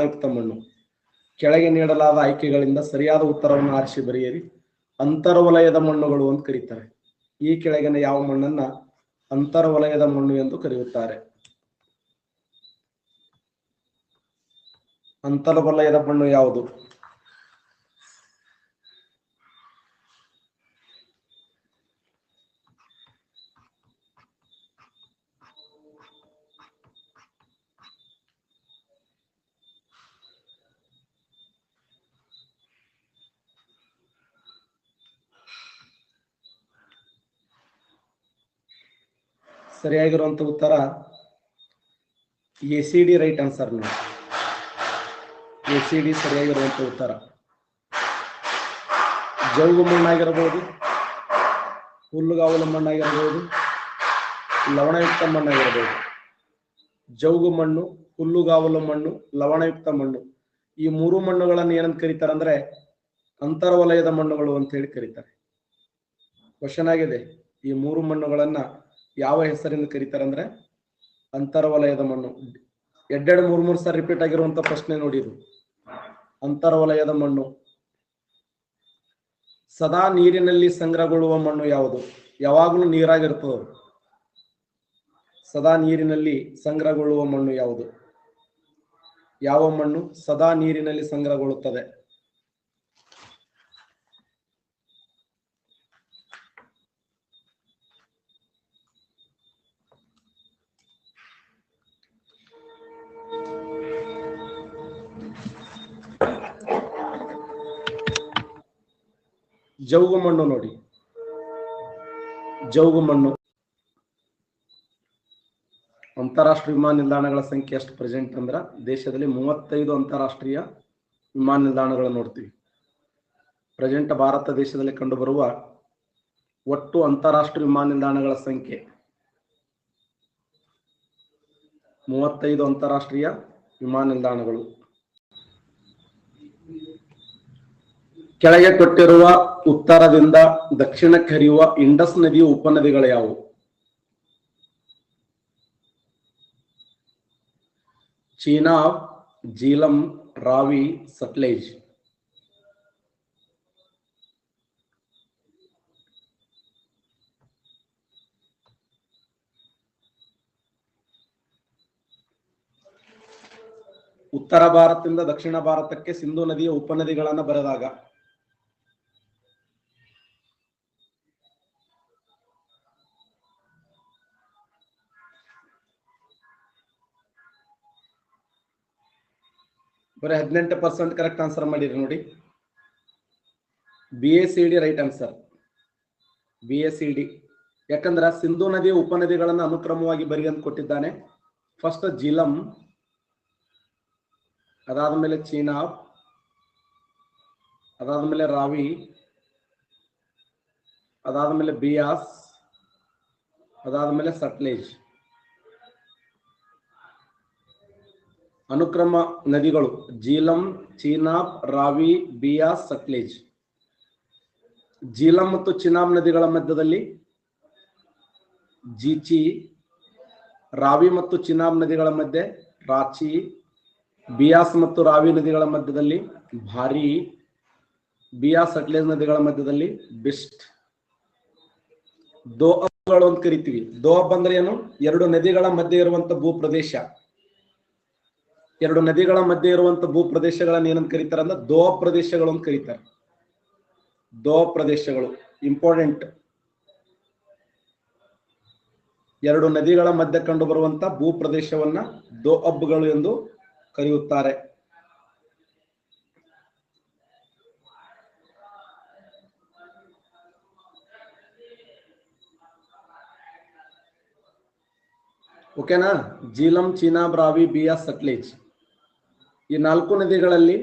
ಲವಣಯುಕ್ತ ಮಣ್ಣು. ಕೆಳಗೆ ನೀಡಲಾದ ಆಯ್ಕೆಗಳಿಂದ ಸರಿಯಾದ ಉತ್ತರವನ್ನು ಆರಿಸಿ ಬರೆಯಿರಿ. ಅಂತರ್ವಲಯದ ಮಣ್ಣುಗಳು ಅಂತ ಕರೀತಾರೆ. ಈ ಕೆಳಗಿನ ಯಾವ ಮಣ್ಣನ್ನ ಅಂತರ್ವಲಯದ ಮಣ್ಣು ಎಂದು ಕರೆಯುತ್ತಾರೆ? ಅಂತರ್ವಲಯದ ಮಣ್ಣು ಯಾವುದು? ಸರಿಯಾಗಿರುವಂತ ಉತ್ತರ ACD. Right answer. ACD ಸರಿಯಾಗಿರುವಂತ ಉತ್ತರ. ಜೌಗು ಮಣ್ಣಾಗಿರಬಹುದು, ಹುಲ್ಲುಗಾವಲು ಮಣ್ಣಾಗಿರಬಹುದು, ಲವಣಯುಕ್ತ ಮಣ್ಣಾಗಿರಬಹುದು. ಜೌಗು ಮಣ್ಣು, ಹುಲ್ಲುಗಾವಲು ಮಣ್ಣು, ಲವಣಯುಕ್ತ ಮಣ್ಣು, ಈ ಮೂರು ಮಣ್ಣುಗಳನ್ನು ಏನಂತ ಕರೀತಾರೆ ಅಂದ್ರೆ ಅಂತರ್ವಲಯದ ಮಣ್ಣುಗಳು ಅಂತ ಹೇಳಿ ಕರೀತಾರೆ. ಕ್ವಶನ್ ಆಗಿದೆ, ಈ ಮೂರು ಮಣ್ಣುಗಳನ್ನ ಯಾವ ಹೆಸರಿಂದ ಕರೀತಾರೆ ಅಂದ್ರೆ ಅಂತರ್ವಲಯದ ಮಣ್ಣು. ಎರಡೆರಡು ಮೂರು ಸಾರಿ ರಿಪೀಟ್ ಆಗಿರುವಂತ ಪ್ರಶ್ನೆ ನೋಡಿ ಇದು. ಅಂತರ್ವಲಯದ ಮಣ್ಣು. ಸದಾ ನೀರಿನಲ್ಲಿ ಸಂಗ್ರಹಗೊಳ್ಳುವ ಮಣ್ಣು ಯಾವುದು? ಯಾವಾಗಲೂ ನೀರಾಗಿರ್ತದೆ. ಸದಾ ನೀರಿನಲ್ಲಿ ಸಂಗ್ರಹಗೊಳ್ಳುವ ಮಣ್ಣು ಯಾವುದು? ಯಾವ ಮಣ್ಣು ಸದಾ ನೀರಿನಲ್ಲಿ ಸಂಗ್ರಹಗೊಳ್ಳುತ್ತದೆ? ಜೌಗು ಮಣ್ಣು ನೋಡಿ. ಜೌಗು ಮಣ್ಣು. ಅಂತಾರಾಷ್ಟ್ರೀಯ ವಿಮಾನ ನಿಲ್ದಾಣಗಳ ಸಂಖ್ಯೆ ಎಷ್ಟು ಪ್ರೆಸೆಂಟ್ ಅಂದ್ರ ದೇಶದಲ್ಲಿ 35 ಅಂತಾರಾಷ್ಟ್ರೀಯ ವಿಮಾನ ನಿಲ್ದಾಣಗಳನ್ನು ನೋಡ್ತೀವಿ. ಪ್ರೆಸೆಂಟ್ ಭಾರತ ದೇಶದಲ್ಲಿ ಕಂಡುಬರುವ ಒಟ್ಟು ಅಂತಾರಾಷ್ಟ್ರೀಯ ವಿಮಾನ ನಿಲ್ದಾಣಗಳ ಸಂಖ್ಯೆ 35 ಅಂತಾರಾಷ್ಟ್ರೀಯ ವಿಮಾನ ನಿಲ್ದಾಣಗಳು. ಕೆಳಗೆ ಕೊಟ್ಟಿರುವ ಉತ್ತರದಿಂದ ದಕ್ಷಿಣಕ್ಕೆ ಹರಿಯುವ ಇಂಡಸ್ ನದಿಯ ಉಪನದಿಗಳು ಯಾವುವು? ಚೀನಾಬ್, ಜೀಲಂ, ರಾವಿ, ಸಟ್ಲೇಜ್. ಉತ್ತರ ಭಾರತದಿಂದ ದಕ್ಷಿಣ ಭಾರತಕ್ಕೆ ಸಿಂಧೂ ನದಿಯ ಉಪನದಿಗಳನ್ನು ಬರೆದಾಗ ಬರೀ 18% ಕರೆಕ್ಟ್ ಆನ್ಸರ್ ಮಾಡಿರಿ ನೋಡಿ. BACD right answer. BACD. ಯಾಕಂದ್ರೆ ಸಿಂಧೂ ನದಿಯ ಉಪನದಿಗಳನ್ನು ಅನುಕ್ರಮವಾಗಿ ಬರಿ ಅಂತ ಕೊಟ್ಟಿದ್ದಾನೆ. ಫಸ್ಟ್ ಜೀಲಂ, ಅದಾದ್ಮೇಲೆ ಚೀನಾಬ್, ಅದಾದ್ಮೇಲೆ ರಾವಿ, ಅದಾದ್ಮೇಲೆ ಬಿಯಾಸ್, ಅದಾದ್ಮೇಲೆ ಸಟ್ಲೇಜ್. ಅನುಕ್ರಮ ನದಿಗಳು ಜೀಲಂ, ಚೀನಾಬ್, ರಾವಿ, ಬಿಯಾಸ್, ಸಟ್ಲೇಜ್. ಜೀಲಂ ಮತ್ತು ಚಿನಾಬ್ ನದಿಗಳ ಮಧ್ಯದಲ್ಲಿ ಜೀಚಿ, ರಾವಿ ಮತ್ತು ಚಿನಾಬ್ ನದಿಗಳ ಮಧ್ಯೆ ರಾಚಿ, ಬಿಯಾಸ್ ಮತ್ತು ರಾವಿ ನದಿಗಳ ಮಧ್ಯದಲ್ಲಿ ಭಾರಿ, ಬಿಯಾಸ್ ಸಟ್ಲೇಜ್ ನದಿಗಳ ಮಧ್ಯದಲ್ಲಿ ಬಿಸ್ಟ್. ದೋಅಬ್ಗಳು ಅಂತ ಕರಿತೀವಿ. ದೋಅಬ್ ಅಂದ್ರೆ ಏನು? ಎರಡು ನದಿಗಳ ಮಧ್ಯೆ ಇರುವಂತ ಭೂಪ್ರದೇಶ. ಎರಡು ನದಿಗಳ ಮಧ್ಯೆ ಇರುವಂತ ಭೂಪ್ರದೇಶಗಳನ್ನು ಏನಂತ ಕರೀತಾರೆ ಅಂದ್ರೆ ದೋಅಬ್ ಪ್ರದೇಶಗಳು ಅಂತ ಕರೀತಾರೆ. ದೋಅಬ್ ಪ್ರದೇಶಗಳು ಇಂಪಾರ್ಟೆಂಟ್. ಎರಡು ನದಿಗಳ ಮಧ್ಯೆ ಕಂಡು ಬರುವಂತ ಭೂಪ್ರದೇಶವನ್ನ ದೋಅಬ್ಗಳು ಎಂದು ಕರೆಯುತ್ತಾರೆ. ಓಕೆನಾ? ಜೀಲಂ, ಚೀನಾಬ್, ರಾವಿ, ಬಿಯಾಸ್, ಸಟ್ಲೇಜ್. ಈ ನಾಲ್ಕು ನದಿಗಳಲ್ಲಿ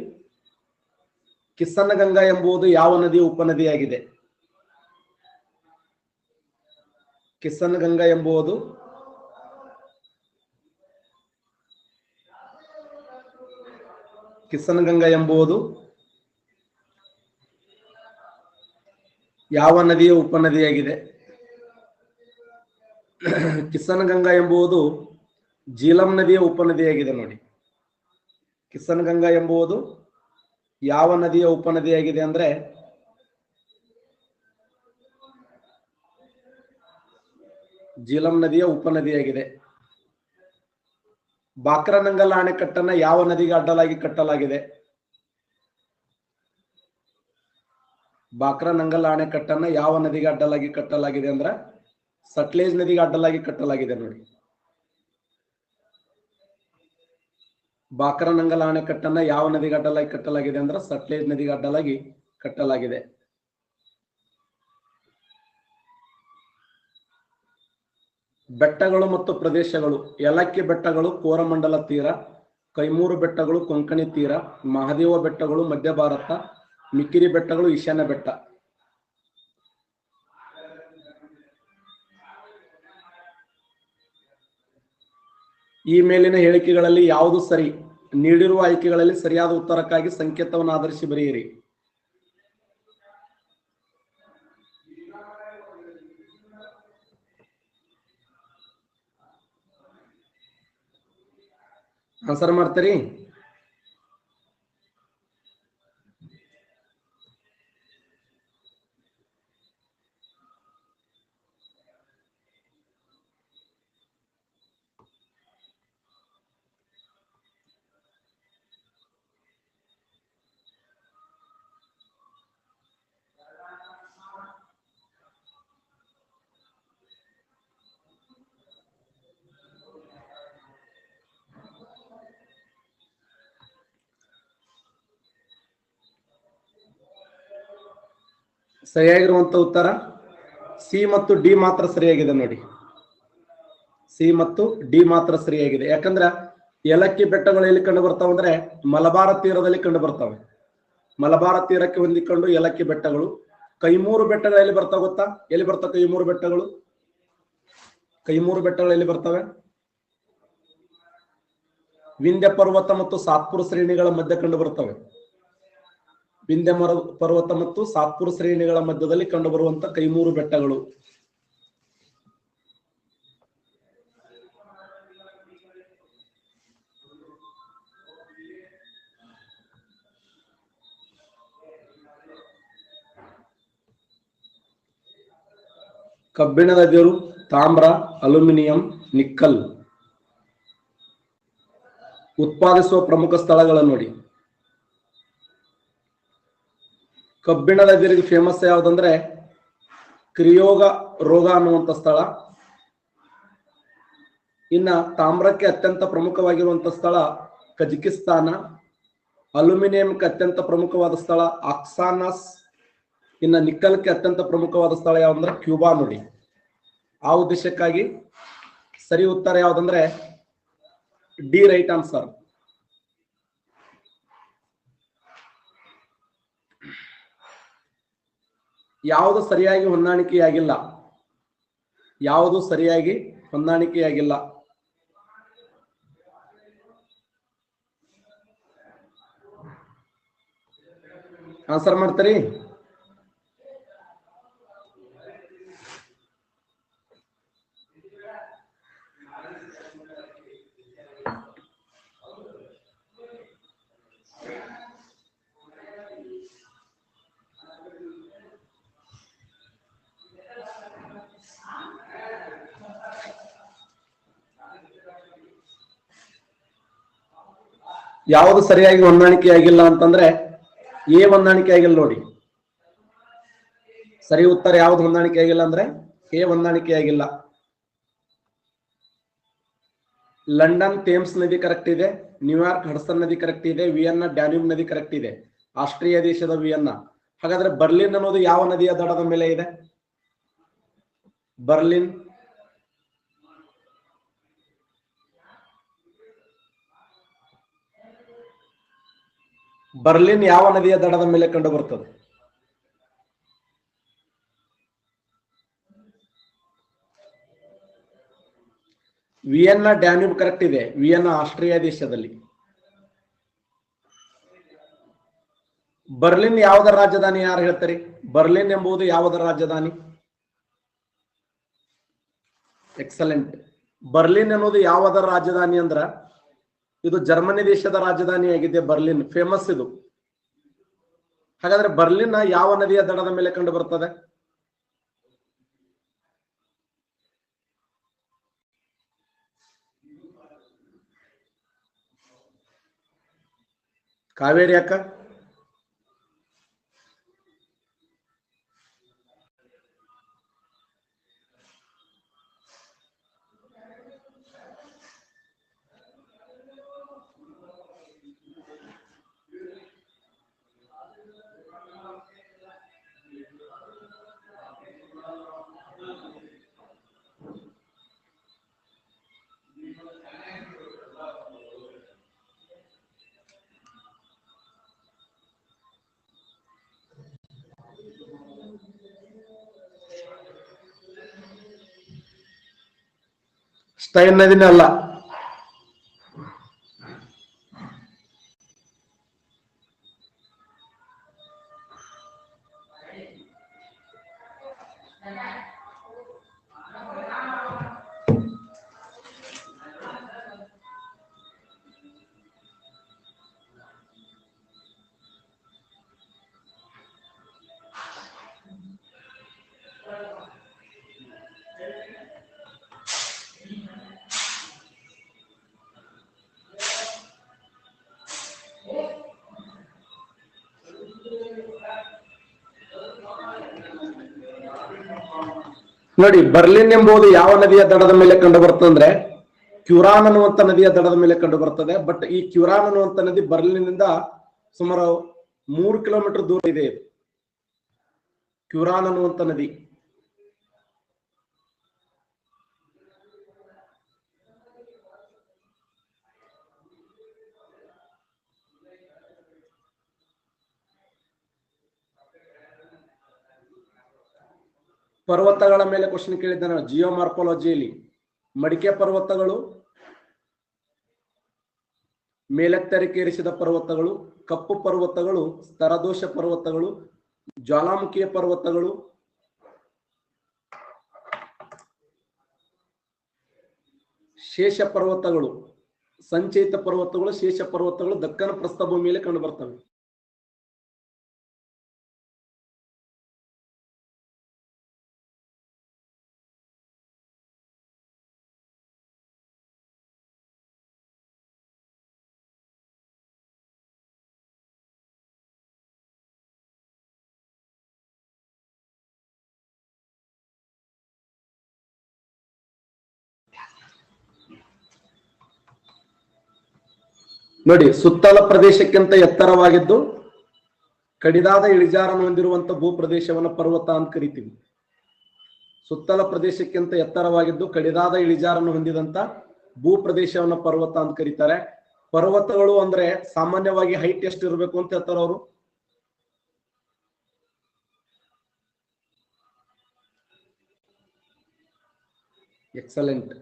ಕಿಸನ್ ಗಂಗಾ ಎಂಬುದು ಯಾವ ನದಿಯ ಉಪನದಿಯಾಗಿದೆ? ಕಿಸನ್ ಗಂಗಾ ಎಂಬುದು ಯಾವ ನದಿಯ ಉಪನದಿಯಾಗಿದೆ? ಕಿಸನ್ ಗಂಗಾ ಎಂಬುದು ಜೀಲಂ ನದಿಯ ಉಪನದಿಯಾಗಿದೆ ನೋಡಿ. ಕಿಸನ್ಗಂಗಾ ಎಂಬುದು ಯಾವ ನದಿಯ ಉಪನದಿಯಾಗಿದೆ ಅಂದ್ರೆ ಜೀಲಂ ನದಿಯ ಉಪನದಿಯಾಗಿದೆ. ಬಾಕ್ರಾನಂಗಲ್ ಅಣೆಕಟ್ಟನ್ನ ಯಾವ ನದಿಗೆ ಅಡ್ಡಲಾಗಿ ಕಟ್ಟಲಾಗಿದೆ? ಬಾಕ್ರಾನಂಗಲ್ ಅಣೆಕಟ್ಟನ್ನ ಯಾವ ನದಿಗೆ ಅಡ್ಡಲಾಗಿ ಕಟ್ಟಲಾಗಿದೆ ಅಂದ್ರೆ ಸಟ್ಲೇಜ್ ನದಿಗೆ ಅಡ್ಡಲಾಗಿ ಕಟ್ಟಲಾಗಿದೆ ನೋಡಿ. ಬಾಕ್ರಾನಂಗಲ್ ಅಣೆಕಟ್ಟನ್ನ ಯಾವ ನದಿಗೆ ಅಡ್ಡಲಾಗಿ ಕಟ್ಟಲಾಗಿದೆ ಅಂದ್ರೆ ಸಟ್ಲೇಜ್ ನದಿಗೆ ಅಡ್ಡಲಾಗಿ ಕಟ್ಟಲಾಗಿದೆ. ಬೆಟ್ಟಗಳು ಮತ್ತು ಪ್ರದೇಶಗಳು. ಯಲಕ್ಕಿ ಬೆಟ್ಟಗಳು ಕೋರಮಂಡಲ ತೀರ, ಕೈಮೂರು ಬೆಟ್ಟಗಳು ಕೊಂಕಣಿ ತೀರ, ಮಹದೇವ ಬೆಟ್ಟಗಳು ಮಧ್ಯ ಭಾರತ, ಮಿಕ್ಕಿರಿ ಬೆಟ್ಟಗಳು ಈಶಾನ್ಯ ಬೆಟ್ಟ. ಈ ಮೇಲಿನ ಹೇಳಿಕೆಗಳಲ್ಲಿ ಯಾವುದು ಸರಿ? ನೀಡಿರುವ ಆಯ್ಕೆಗಳಲ್ಲಿ ಸರಿಯಾದ ಉತ್ತರಕ್ಕಾಗಿ ಸಂಕೇತವನ್ನು ಆಧರಿಸಿ ಬರೆಯಿರಿ. ಆನ್ಸರ್ ಮಾಡ್ತೀರಿ? ಸರಿಯಾಗಿರುವಂತ ಉತ್ತರ ಸಿ ಮತ್ತು ಡಿ ಮಾತ್ರ ಸರಿಯಾಗಿದೆ ನೋಡಿ. ಸಿ ಮತ್ತು ಡಿ ಮಾತ್ರ ಸರಿಯಾಗಿದೆ. ಯಾಕಂದ್ರೆ ಯಲಕ್ಕಿ ಬೆಟ್ಟಗಳು ಎಲ್ಲಿ ಕಂಡು ಬರ್ತಾವ ಅಂದ್ರೆ ಮಲಬಾರ ತೀರದಲ್ಲಿ ಕಂಡು ಬರ್ತವೆ. ಮಲಬಾರ ತೀರಕ್ಕೆ ಹೊಂದಿಕೊಂಡು ಯಲಕ್ಕಿ ಬೆಟ್ಟಗಳು. ಕೈಮೂರು ಬೆಟ್ಟಗಳು ಎಲ್ಲಿ ಬರ್ತಾವ ಗೊತ್ತಾ? ಎಲ್ಲಿ ಬರ್ತಾವ ಕೈಮೂರು ಬೆಟ್ಟಗಳು? ಕೈಮೂರು ಬೆಟ್ಟಗಳು ಎಲ್ಲಿ ಬರ್ತವೆ? ವಿಂಧ್ಯ ಪರ್ವತ ಮತ್ತು ಸಾತ್ಪುರ ಶ್ರೇಣಿಗಳ ಮಧ್ಯೆ ಕಂಡು ಬರ್ತವೆ. ವಿಂಧ್ಯ ಪರ್ವತ ಮತ್ತು ಸಾತ್ಪುರ ಶ್ರೇಣಿಗಳ ಮಧ್ಯದಲ್ಲಿ ಕಂಡುಬರುವಂತ ಕೈಮೂರು ಬೆಟ್ಟಗಳು. ಕಬ್ಬಿಣದ ಅದಿರು, ತಾಮ್ರ, ಅಲ್ಯೂಮಿನಿಯಂ, ನಿಕ್ಕಲ್ ಉತ್ಪಾದಿಸುವ ಪ್ರಮುಖ ಸ್ಥಳಗಳನ್ನು ನೋಡಿ. ಕಬ್ಬಿಣದ ಅದಿರಿಗೆ ಫೇಮಸ್ ಯಾವುದಂದ್ರೆ ಕ್ರಿಯೋಗ ರೋಗ ಅನ್ನುವಂಥ ಸ್ಥಳ. ಇನ್ನ ತಾಮ್ರಕ್ಕೆ ಅತ್ಯಂತ ಪ್ರಮುಖವಾಗಿರುವಂತ ಸ್ಥಳ ಕಜಕಿಸ್ತಾನ. ಅಲ್ಯೂಮಿನಿಯಂಗೆ ಅತ್ಯಂತ ಪ್ರಮುಖವಾದ ಸ್ಥಳ ಆಕ್ಸಾನಸ್. ಇನ್ನು ನಿಕ್ಕಲ್ಗೆ ಅತ್ಯಂತ ಪ್ರಮುಖವಾದ ಸ್ಥಳ ಯಾವ್ದಂದ್ರೆ ಕ್ಯೂಬಾ ನೋಡಿ. ಆ ಉದ್ದೇಶಕ್ಕಾಗಿ ಸರಿ ಉತ್ತರ ಯಾವ್ದಂದ್ರೆ ಡಿ ರೈಟ್ ಆನ್ಸರ್. ಯಾವುದು ಸರಿಯಾಗಿ ಹೊಂದಾಣಿಕೆಯಾಗಿಲ್ಲ? ಯಾವುದು ಸರಿಯಾಗಿ ಹೊಂದಾಣಿಕೆಯಾಗಿಲ್ಲ? ಆನ್ಸರ್ ಮಾಡ್ತೀರಿ? ಯಾವುದು ಸರಿಯಾಗಿ ಹೊಂದಾಣಿಕೆಯಾಗಿಲ್ಲ ಅಂತಂದ್ರೆ ಎ ಹೊಂದಾಣಿಕೆ ಆಗಿಲ್ಲ ನೋಡಿ. ಸರಿ ಉತ್ತರ ಯಾವ್ದು ಹೊಂದಾಣಿಕೆ ಆಗಿಲ್ಲ ಅಂದ್ರೆ ಎ ಹೊಂದಾಣಿಕೆ ಆಗಿಲ್ಲ. ಲಂಡನ್ ಥೇಮ್ಸ್ ನದಿ ಕರೆಕ್ಟ್ ಇದೆ, ನ್ಯೂಯಾರ್ಕ್ ಹಡ್ಸನ್ ನದಿ ಕರೆಕ್ಟ್ ಇದೆ, ವಿಯೆನ್ನಾ ಡ್ಯಾನ್ಯೂಬ್ ನದಿ ಕರೆಕ್ಟ್ ಇದೆ, ಆಸ್ಟ್ರಿಯಾ ದೇಶದ ವಿಯೆನ್ನಾ. ಹಾಗಾದ್ರೆ ಬರ್ಲಿನ್ ಅನ್ನೋದು ಯಾವ ನದಿಯ ದಡದ ಮೇಲೆ ಇದೆ? ಬರ್ಲಿನ್ ಬರ್ಲಿನ್ ಯಾವ ನದಿಯ ದಡದ ಮೇಲೆ ಕಂಡು ಬರ್ತದೆ? ವಿಯೆನ್ನಾ ಡ್ಯಾನ್ಯೂಬ್ ಕರೆಕ್ಟ್ ಇದೆ, ವಿಯೆನ್ನಾ ಆಸ್ಟ್ರಿಯಾ ದೇಶದಲ್ಲಿ. ಬರ್ಲಿನ್ ಯಾವುದರ ರಾಜಧಾನಿ ಯಾರು ಹೇಳ್ತಾರೆ? ಬರ್ಲಿನ್ ಎಂಬುದು ಯಾವುದರ ರಾಜಧಾನಿ? ಎಕ್ಸಲೆಂಟ್. ಬರ್ಲಿನ್ ಅನ್ನೋದು ಯಾವುದರ ರಾಜಧಾನಿ ಅಂದ್ರ ಇದು ಜರ್ಮನಿ ದೇಶದ ರಾಜಧಾನಿಯಾಗಿದೆ ಬರ್ಲಿನ್, ಫೇಮಸ್ ಇದು. ಹಾಗಾದ್ರೆ ಬರ್ಲಿನ್ ಯಾವ ನದಿಯ ದಡದ ಮೇಲೆ ಕಂಡು ಬರ್ತದೆ? ಕಾವೇರಿ ಅಕ್ಕ? ಸ್ಟೈನ್ ನದಿನೇ ಅಲ್ಲ. ನೋಡಿ, ಬರ್ಲಿನ್ ಎಂಬುದು ಯಾವ ನದಿಯ ದಡದ ಮೇಲೆ ಕಂಡು ಬರ್ತದೆ ಅಂದ್ರೆ ಕ್ಯುರಾನ್ ಅನ್ನುವಂತ ನದಿಯ ದಡದ ಮೇಲೆ ಕಂಡು ಬರ್ತದೆ. ಬಟ್ ಈ ಕ್ಯುರಾನ್ ಅನ್ನುವಂತ ನದಿ ಬರ್ಲಿನ್ನಿಂದ ಸುಮಾರು 3 ಕಿಲೋಮೀಟರ್ ದೂರ ಇದೆ. ಕ್ಯುರಾನ್ ಅನ್ನುವಂತ ನದಿ. ಪರ್ವತಗಳ ಮೇಲೆ ಕ್ವಶನ್ ಕೇಳಿದ್ದಾನೆ ಜಿಯೋಮಾರ್ಫಾಲಜಿಯಲ್ಲಿ. ಮಡಿಕೆ ಪರ್ವತಗಳು, ಮೇಲೆತ್ತರಿಕೇರಿಸಿದ ಪರ್ವತಗಳು, ಕಪ್ಪು ಪರ್ವತಗಳು, ಸ್ತರದೋಷ ಪರ್ವತಗಳು, ಜ್ವಾಲಾಮುಖಿಯ ಪರ್ವತಗಳು, ಶೇಷ ಪರ್ವತಗಳು, ಸಂಚಯಿತ ಪರ್ವತಗಳು, ಶೇಷ ಪರ್ವತಗಳು ದಕ್ಕನ ಪ್ರಸ್ಥಭೂಮಿಯಲ್ಲಿ ಕಂಡು ಬರ್ತವೆ. ನೋಡಿ, ಸುತ್ತಲ ಪ್ರದೇಶಕ್ಕಿಂತ ಎತ್ತರವಾಗಿದ್ದು ಕಡಿದಾದ ಇಳಿಜಾರನ್ನು ಹೊಂದಿರುವಂತ ಭೂ ಪ್ರದೇಶವನ್ನ ಪರ್ವತ ಅಂತ ಕರಿತೀವಿ. ಸುತ್ತಲ ಪ್ರದೇಶಕ್ಕಿಂತ ಎತ್ತರವಾಗಿದ್ದು ಕಡಿದಾದ ಇಳಿಜಾರನ್ನು ಹೊಂದಿದಂತ ಭೂ ಪ್ರದೇಶವನ್ನ ಪರ್ವತ ಅಂತ ಕರೀತಾರೆ. ಪರ್ವತಗಳು ಅಂದ್ರೆ ಸಾಮಾನ್ಯವಾಗಿ ಹೈಟ್ ಎಷ್ಟು ಇರಬೇಕು ಅಂತ ಹೇಳ್ತಾರೆ ಅವರು? ಎಕ್ಸಲೆಂಟ್.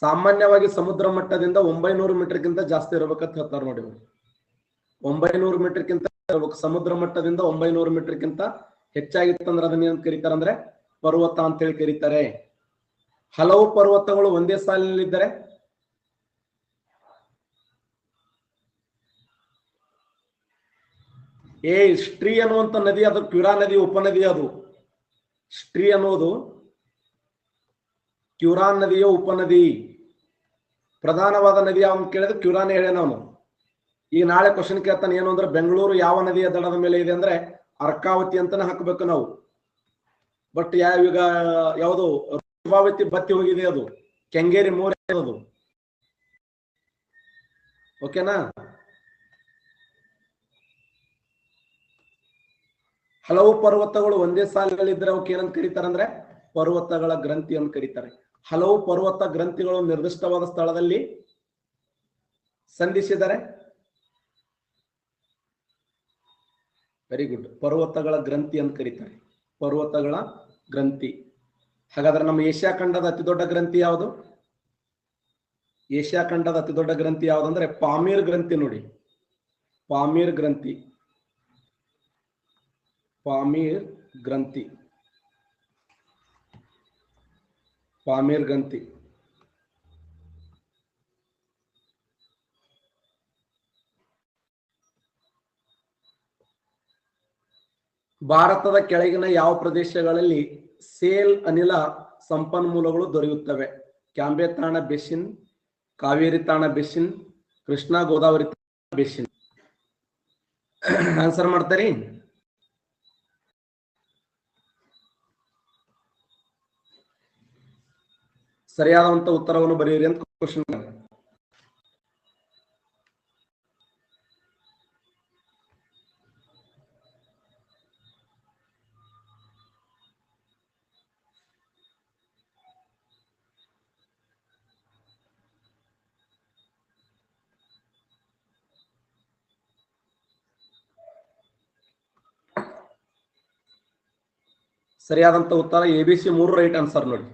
ಸಾಮಾನ್ಯವಾಗಿ ಸಮುದ್ರ ಮಟ್ಟದಿಂದ 900 ಮೀಟರ್ಗಿಂತ ಜಾಸ್ತಿ ಇರಬೇಕಂತ ಹೇಳ್ತಾರೆ ನೋಡಿ. 900 ಮೀಟರ್ಗಿಂತ ಸಮುದ್ರ ಮಟ್ಟದಿಂದ 900 ಮೀಟರ್ಗಿಂತ ಹೆಚ್ಚಾಗಿತ್ತಂದ್ರೆ ಅದನ್ನ ಏನ್ ಕರೀತಾರೆ ಅಂದ್ರೆ ಪರ್ವತ ಅಂತ ಹೇಳಿ ಕರೀತಾರೆ. ಹಲವು ಪರ್ವತಗಳು ಒಂದೇ ಸಾಲಿನಲ್ಲಿದ್ದರೆ ಸ್ಟ್ರೀ ಅನ್ನುವಂತ ನದಿ, ಅದು ಕ್ಯುರಾ ನದಿ ಉಪನದಿ. ಅದು ಸ್ಟ್ರೀ ಅನ್ನೋದು ಕ್ಯುರಾನ್ ನದಿಯ ಉಪನದಿ. ಪ್ರಧಾನವಾದ ನದಿ ಯಾವನ್ ಕೇಳಿದ್ರೆ ಕ್ಯುರಾನ್ ಹೇಳ ನಾವು. ಈಗ ನಾಳೆ ಕ್ವಶನ್ ಕೇಳ್ತಾನೆ ಏನು ಅಂದ್ರೆ ಬೆಂಗಳೂರು ಯಾವ ನದಿಯ ದಡದ ಮೇಲೆ ಇದೆ ಅಂದ್ರೆ ಅರ್ಕಾವತಿ ಅಂತಾನೆ ಹಾಕಬೇಕು ನಾವು. ಬಟ್ ಈಗ ಯಾವುದು ರೂಪಾವತಿ ಬತ್ತಿ ಹೋಗಿದೆ, ಅದು ಕೆಂಗೇರಿ ಮೋರೆ ಅದು. ಓಕೆನಾ? ಹಲವು ಪರ್ವತಗಳು ಒಂದೇ ಸಾಲಿನಲ್ಲಿದ್ರೆ ಅವಕ್ಕೆ ಏನಂತ ಕರೀತಾರೆ ಅಂದ್ರೆ ಪರ್ವತಗಳ ಗ್ರಂಥಿ ಅಂತ ಕರೀತಾರೆ. ಹಲವು ಪರ್ವತ ಗ್ರಂಥಿಗಳು ನಿರ್ದಿಷ್ಟವಾದ ಸ್ಥಳದಲ್ಲಿ ಸಂಧಿಸಿದರೆ ವೆರಿ ಗುಡ್, ಪರ್ವತಗಳ ಗ್ರಂಥಿ ಅಂತ ಕರೀತಾರೆ. ಪರ್ವತಗಳ ಗ್ರಂಥಿ. ಹಾಗಾದ್ರೆ ನಮ್ಮ ಏಷ್ಯಾ ಖಂಡದ ಅತಿ ದೊಡ್ಡ ಗ್ರಂಥಿ ಯಾವುದು? ಏಷ್ಯಾ ಖಂಡದ ಅತಿ ದೊಡ್ಡ ಗ್ರಂಥಿ ಯಾವ್ದಂದ್ರೆ ಪಾಮೀರ್ ಗ್ರಂಥಿ. ನೋಡಿ, ಪಾಮೀರ್ ಗ್ರಂಥಿ. ಪಾಮೀರ್ ಗ್ರಂಥಿ. ಪಾಮೀರ್ ಗ್ರಂಥಿ. ಭಾರತದ ಕೆಳಗಿನ ಯಾವ ಪ್ರದೇಶಗಳಲ್ಲಿ ಸೇಲ್ ಅನಿಲ ಸಂಪನ್ಮೂಲಗಳು ದೊರೆಯುತ್ತವೆ? ಕ್ಯಾಂಬೆ ತಾಣ ಬೇಸಿನ್, ಕಾವೇರಿ ತಾಣ basin, Krishna Godavari basin. Answer ಮಾಡ್ತಾರಿ? ಸರಿಯಾದಂತ ಉತ್ತರವನ್ನು ಬರೆಯಿರಿ ಅಂತ ಕ್ವಶನ್. ಸರಿಯಾದಂತ ಉತ್ತರ ABC 3 ರೈಟ್ ಆನ್ಸರ್ ನೋಡಿ.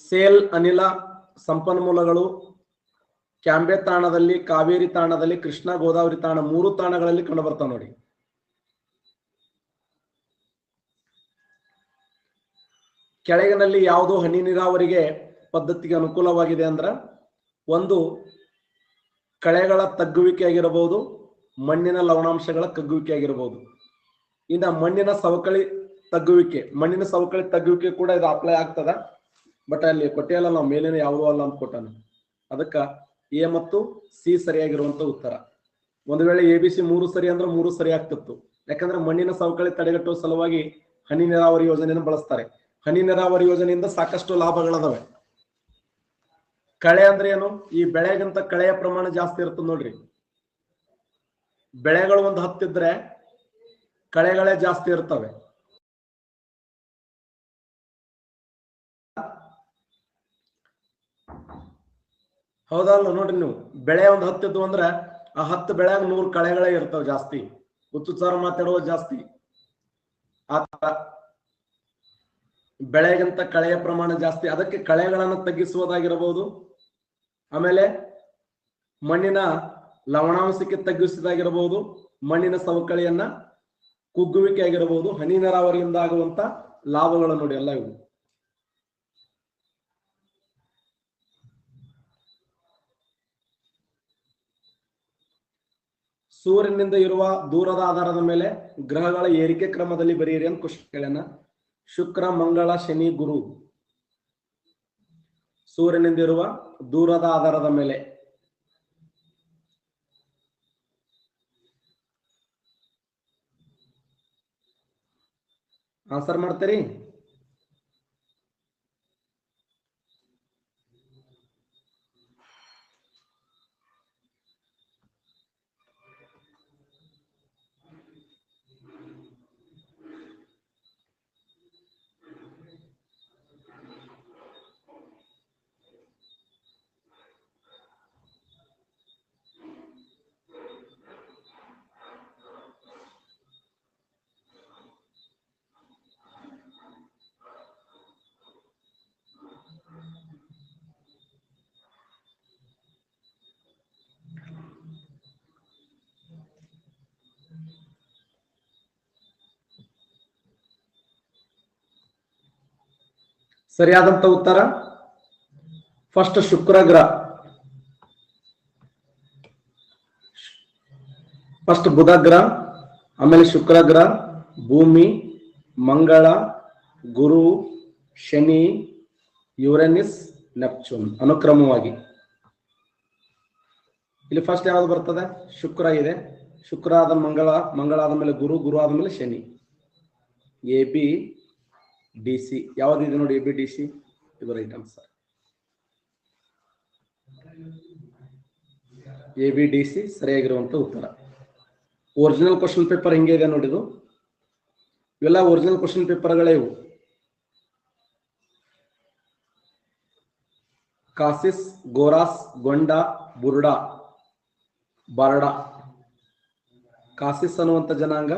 ಸೇಲ್ ಅನಿಲ ಸಂಪನ್ಮೂಲಗಳು ಕ್ಯಾಂಬೆ ತಾಣದಲ್ಲಿ, ಕಾವೇರಿ ತಾಣದಲ್ಲಿ, ಕೃಷ್ಣಾ ಗೋದಾವರಿ ತಾಣ 3 ತಾಣಗಳಲ್ಲಿ ಕಂಡು ಬರ್ತಾವ ನೋಡಿ. ಕೆಳಗಿನಲ್ಲಿ ಯಾವುದು ಹನಿ ನೀರಾವರಿಗೆ ಪದ್ಧತಿಗೆ ಅನುಕೂಲವಾಗಿದೆ ಅಂದ್ರ, ಒಂದು ಕಳೆಗಳ ತಗ್ಗುವಿಕೆ ಆಗಿರಬಹುದು, ಮಣ್ಣಿನ ಲವಣಾಂಶಗಳ ಕಗ್ಗುವಿಕೆ ಆಗಿರಬಹುದು. ಇನ್ನ ಮಣ್ಣಿನ ಸವಕಳಿ ತಗ್ಗುವಿಕೆ ಕೂಡ ಇದು ಅಪ್ಲೈ ಆಗ್ತದ. ಬಟ್ ಅಲ್ಲಿ ಕೊಟ್ಟಿಯಲ್ಲ, ನಾವು ಮೇಲಿನ ಯಾವುದೂ ಅಲ್ಲ ಅಂತ ಕೊಟ್ಟಾನ. ಅದಕ್ಕ ಎ ಮತ್ತು ಸಿ ಸರಿಯಾಗಿರುವಂತ ಉತ್ತರ. ಒಂದು ವೇಳೆ ABC 3 ಸರಿ ಅಂದ್ರೆ 3 ಸರಿ ಆಗ್ತಿತ್ತು. ಯಾಕಂದ್ರೆ ಮಣ್ಣಿನ ಸವಕಳಿ ತಡೆಗಟ್ಟುವ ಸಲುವಾಗಿ ಹನಿ ನೀರಾವರಿ ಯೋಜನೆಯನ್ನು ಬಳಸ್ತಾರೆ. ಹನಿ ನೀರಾವರಿ ಯೋಜನೆಯಿಂದ ಸಾಕಷ್ಟು ಲಾಭಗಳದಾವೆ. ಕಳೆ ಅಂದ್ರೆ ಏನು? ಈ ಬೆಳೆಗಿಂತ ಕಳೆಯ ಪ್ರಮಾಣ ಜಾಸ್ತಿ ಇರ್ತದೆ ನೋಡ್ರಿ. ಬೆಳೆಗಳು ಒಂದು 10 ಇದ್ರೆ ಕಳೆಗಳೇ ಜಾಸ್ತಿ ಇರ್ತವೆ. ಹೌದಲ್ಲ ನೋಡ್ರಿ, ನೀವು ಬೆಳೆ ಒಂದು 10 ಇದ್ದು ಅಂದ್ರೆ ಆ 10 ಬೆಳೆಯಾಗ 100 ಕಳೆಗಳೇ ಇರ್ತಾವ ಜಾಸ್ತಿ. ಹುಚ್ಚುಚ್ಚಾರ ಮಾತಾಡುವ ಜಾಸ್ತಿ. ಆ ಬೆಳೆಗಿಂತ ಕಳೆಯ ಪ್ರಮಾಣ ಜಾಸ್ತಿ. ಅದಕ್ಕೆ ಕಳೆಗಳನ್ನು ತಗ್ಗಿಸುವುದಾಗಿರಬಹುದು, ಆಮೇಲೆ ಮಣ್ಣಿನ ಲವಣಾಂಶಕ್ಕೆ ತಗ್ಗಿಸುವುದಾಗಿರಬಹುದು, ಮಣ್ಣಿನ ಸವಕಳಿಯನ್ನ ಕುಗ್ಗುವಿಕೆ ಆಗಿರಬಹುದು. ಹನಿ ನೀರಾವರಿಯಿಂದ ಆಗುವಂತ ಲಾಭಗಳು ನೋಡಿ ಎಲ್ಲ ಇವು. ಸೂರ್ಯನಿಂದ ಇರುವ ದೂರದ ಆಧಾರದ ಮೇಲೆ ಗ್ರಹಗಳ ಏರಿಕೆ ಕ್ರಮದಲ್ಲಿ ಬರೆಯಿರಿ ಅಂತ ಕ್ವಶನ್ ಕೇಳ್ಯಾನ. ಶುಕ್ರ, ಮಂಗಳ, ಶನಿ, ಗುರು. ಸೂರ್ಯನಿಂದ ಇರುವ ದೂರದ ಆಧಾರದ ಮೇಲೆ. ಆನ್ಸರ್ ಮಾಡ್ತೀರಿ? ಸರಿಯಾದಂತ ಉತ್ತರ ಫಸ್ಟ್ ಶುಕ್ರ ಗ್ರಹ. ಫಸ್ಟ್ ಬುಧ ಗ್ರಹ, ಆಮೇಲೆ ಶುಕ್ರ ಗ್ರಹ, ಭೂಮಿ, ಮಂಗಳ, ಗುರು, ಶನಿ, ಯುರೇನಿಸ್, ನೆಪ್ಚೂನ್ ಅನುಕ್ರಮವಾಗಿ. ಇಲ್ಲಿ ಫಸ್ಟ್ ಯಾವ್ದು ಬರ್ತದೆ? ಶುಕ್ರ ಇದೆ. ಶುಕ್ರ ಆದ ಮಂಗಳ, ಮಂಗಳ ಆದ ಮೇಲೆ ಗುರು, ಗುರು ಆದ ಮೇಲೆ ಶನಿ. ABC ಯಾವ್ದಿದೆ ನೋಡಿ? ABDC ಇದು ರೈಟ್ ಆನ್ಸರ್. ABDC ಸರಿಯಾಗಿರುವಂತ ಉತ್ತರ. ಒರಿಜಿನಲ್ ಕ್ವಶನ್ ಪೇಪರ್ ಹಿಂಗೆ ಇದೆ ನೋಡಿದು. ಇವೆಲ್ಲ ಒರಿಜಿನಲ್ ಕ್ವಶನ್ ಪೇಪರ್ಗಳೇ ಇವು. ಕಾಸಿಸ್, ಗೋರಾಸ್, ಗೊಂಡಾ, ಬುರ್ಡಾ, ಬಾರ್ಡಾ. ಕಾಸಿಸ್ ಅನ್ನುವಂಥ ಜನಾಂಗ,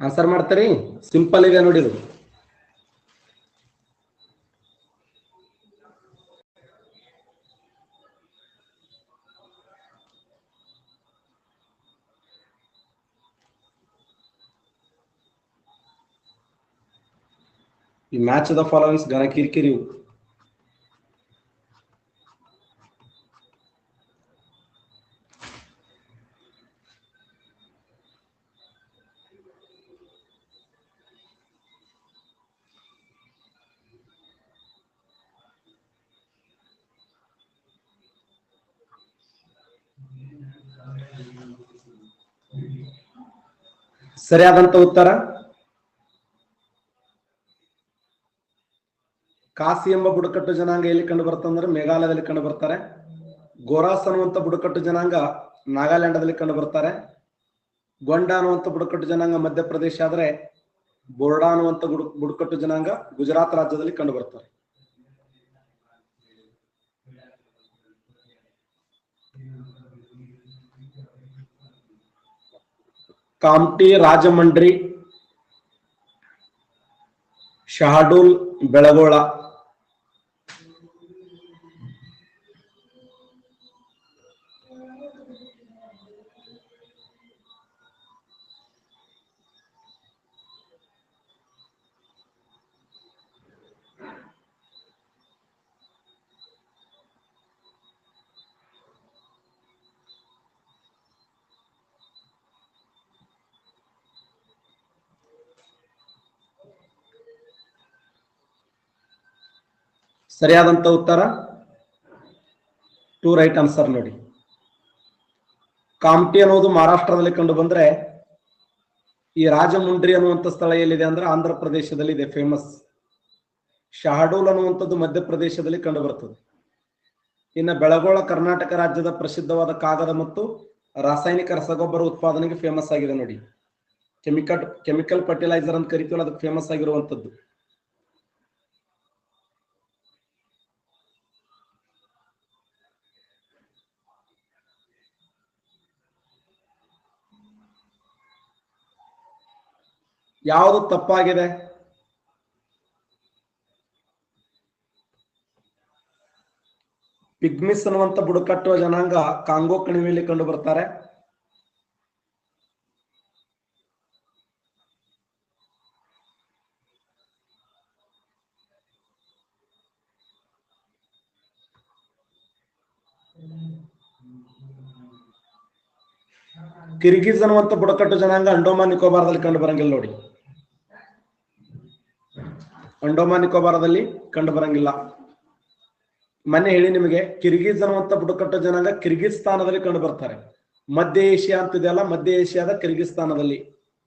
ಆನ್ಸರ್ ಮಾಡ್ತೀರಿ? ಸಿಂಪಲ್ ಇದೆ ನೋಡಿದು. ಈ ಮ್ಯಾಚ್ ದ ಫಾಲೋವಿಂಗ್ಸ್ ಘನ ಕಿರಿಕಿರಿವು. ಸರಿಯಾದಂತ ಉತ್ತರ ಕಾಸಿ ಎಂಬ ಬುಡಕಟ್ಟು ಜನಾಂಗ ಎಲ್ಲಿ ಕಂಡು ಬರ್ತಂದ್ರೆ ಮೇಘಾಲಯದಲ್ಲಿ ಕಂಡು ಬರ್ತಾರೆ. ಗೋರಾಸ್ ಅನ್ನುವಂಥ ಬುಡಕಟ್ಟು ಜನಾಂಗ ನಾಗಾಲ್ಯಾಂಡದಲ್ಲಿ ಕಂಡು ಬರ್ತಾರೆ. ಗೊಂಡ ಅನ್ನುವಂಥ ಬುಡಕಟ್ಟು ಜನಾಂಗ ಮಧ್ಯಪ್ರದೇಶ ಆದ್ರೆ ಬೋರ್ಡಾ ಅನ್ನುವಂಥ ಬುಡಕಟ್ಟು ಜನಾಂಗ ಗುಜರಾತ್ ರಾಜ್ಯದಲ್ಲಿ ಕಂಡು ಬರ್ತಾರೆ. ಕಾಮ್ಟಿ, ರಾಜಮಂಡ್ರಿ, ಶಹಡೂಲ್, ಬೆಳಗೋಳ. ಸರಿಯಾದಂತ ಉತ್ತರ 2 ರೈಟ್ ಆನ್ಸರ್ ನೋಡಿ. ಕಾಮ್ಟಿ ಅನ್ನೋದು ಮಹಾರಾಷ್ಟ್ರದಲ್ಲಿ ಕಂಡು ಬಂದ್ರೆ ಈ ರಾಜಮುಂಡ್ರಿ ಅನ್ನುವಂಥ ಸ್ಥಳ ಎಲ್ಲಿದೆ ಅಂದ್ರೆ ಆಂಧ್ರ ಪ್ರದೇಶದಲ್ಲಿ ಇದೆ, ಫೇಮಸ್. ಶಹಡೂಲ್ ಅನ್ನುವಂಥದ್ದು ಮಧ್ಯಪ್ರದೇಶದಲ್ಲಿ ಕಂಡು ಬರ್ತದೆ. ಇನ್ನು ಬೆಳಗೋಳ ಕರ್ನಾಟಕ ರಾಜ್ಯದ ಪ್ರಸಿದ್ಧವಾದ ಕಾಗದ ಮತ್ತು ರಾಸಾಯನಿಕ ರಸಗೊಬ್ಬರ ಉತ್ಪಾದನೆಗೆ ಫೇಮಸ್ ಆಗಿದೆ ನೋಡಿ. ಕೆಮಿಕಲ್ ಫರ್ಟಿಲೈಸರ್ ಅಂತ ಕರಿತೀವಲ್ಲ, ಅದಕ್ಕೆ ಫೇಮಸ್ ಆಗಿರುವಂತದ್ದು. ಯಾವುದು ತಪ್ಪಾಗಿದೆ? ಪಿಗ್ಮಿಸ್ ಅನ್ನುವಂಥ ಬುಡಕಟ್ಟು ಜನಾಂಗ ಕಾಂಗೋ ಕಣಿವೆಯಲ್ಲಿ ಕಂಡು ಬರ್ತಾರೆ. ಕಿರ್ಗಿಜ್ ಅನ್ನುವಂಥ ಬುಡಕಟ್ಟು ಜನಾಂಗ ಅಂಡೋಮಾನ್ ನಿಕೋಬಾರದಲ್ಲಿ ಕಂಡು ಬರಂಗಿಲ್ಲ ನೋಡಿ. ಅಂಡೋಮಾನ್ ನಿಕೋಬಾರದಲ್ಲಿ ಕಂಡು ಬರಂಗಿಲ್ಲ. ಮೊನ್ನೆ ಹೇಳಿ ನಿಮಗೆ, ಕಿರ್ಗಿಜ್ ಅನ್ನುವಂಥ ಬುಡಕಟ್ಟು ಜನಾಂಗ ಕಿರ್ಗಿಸ್ತಾನದಲ್ಲಿ ಕಂಡು ಬರ್ತಾರೆ. ಮಧ್ಯ ಏಷ್ಯಾ ಅಂತಿದೆಯಲ್ಲ, ಮಧ್ಯ ಏಷ್ಯಾದ ಕಿರ್ಗಿಸ್ತಾನದಲ್ಲಿ.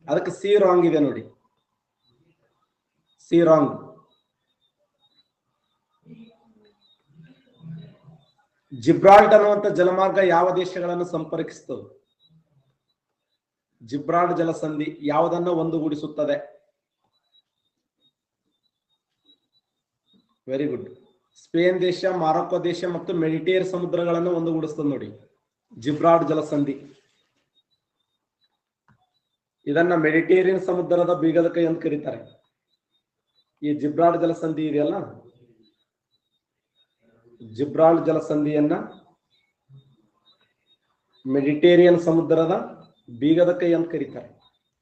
ಅದಕ್ಕೆ ಸಿ ರಾಂಗ್ ಇದೆ ನೋಡಿ, ಸಿ ರಾಂಗ್. ಜಿಬ್ರಾಲ್ಟ್ ಅನ್ನುವಂಥ ಜಲಮಾರ್ಗ ಯಾವ ದೇಶಗಳನ್ನು ಸಂಪರ್ಕಿಸುತ್ತದೆ? ಜಿಬ್ರಾಲ್ಟ್ ಜಲಸಂಧಿ ಯಾವುದನ್ನು ಒಂದುಗೂಡಿಸುತ್ತದೆ? Very good. ಸ್ಪೇನ್ ದೇಶ, ಮಾರೊಕ್ಕೊ ದೇಶ ಮತ್ತು ಮೆಡಿಟೇರಿಯನ್ ಸಮುದ್ರಗಳನ್ನು ಒಂದುಗೂಡಿಸ್ತದೆ ನೋಡಿ ಜಿಬ್ರಾಲ್ಟ್ ಜಲಸಂಧಿ. ಇದನ್ನ ಮೆಡಿಟೇರಿಯನ್ ಸಮುದ್ರದ ಬೀಗದ ಕೈ ಅಂತ ಕರೀತಾರೆ. ಈ ಜಿಬ್ರಾಲ್ಟ್ ಜಲಸಂಧಿ ಇದೆಯಲ್ಲ, ಜಿಬ್ರಾಲ್ಟ್ ಜಲಸಂಧಿಯನ್ನ ಮೆಡಿಟೇರಿಯನ್ ಸಮುದ್ರದ ಬೀಗದ ಕೈ ಅಂತ ಕರೀತಾರೆ.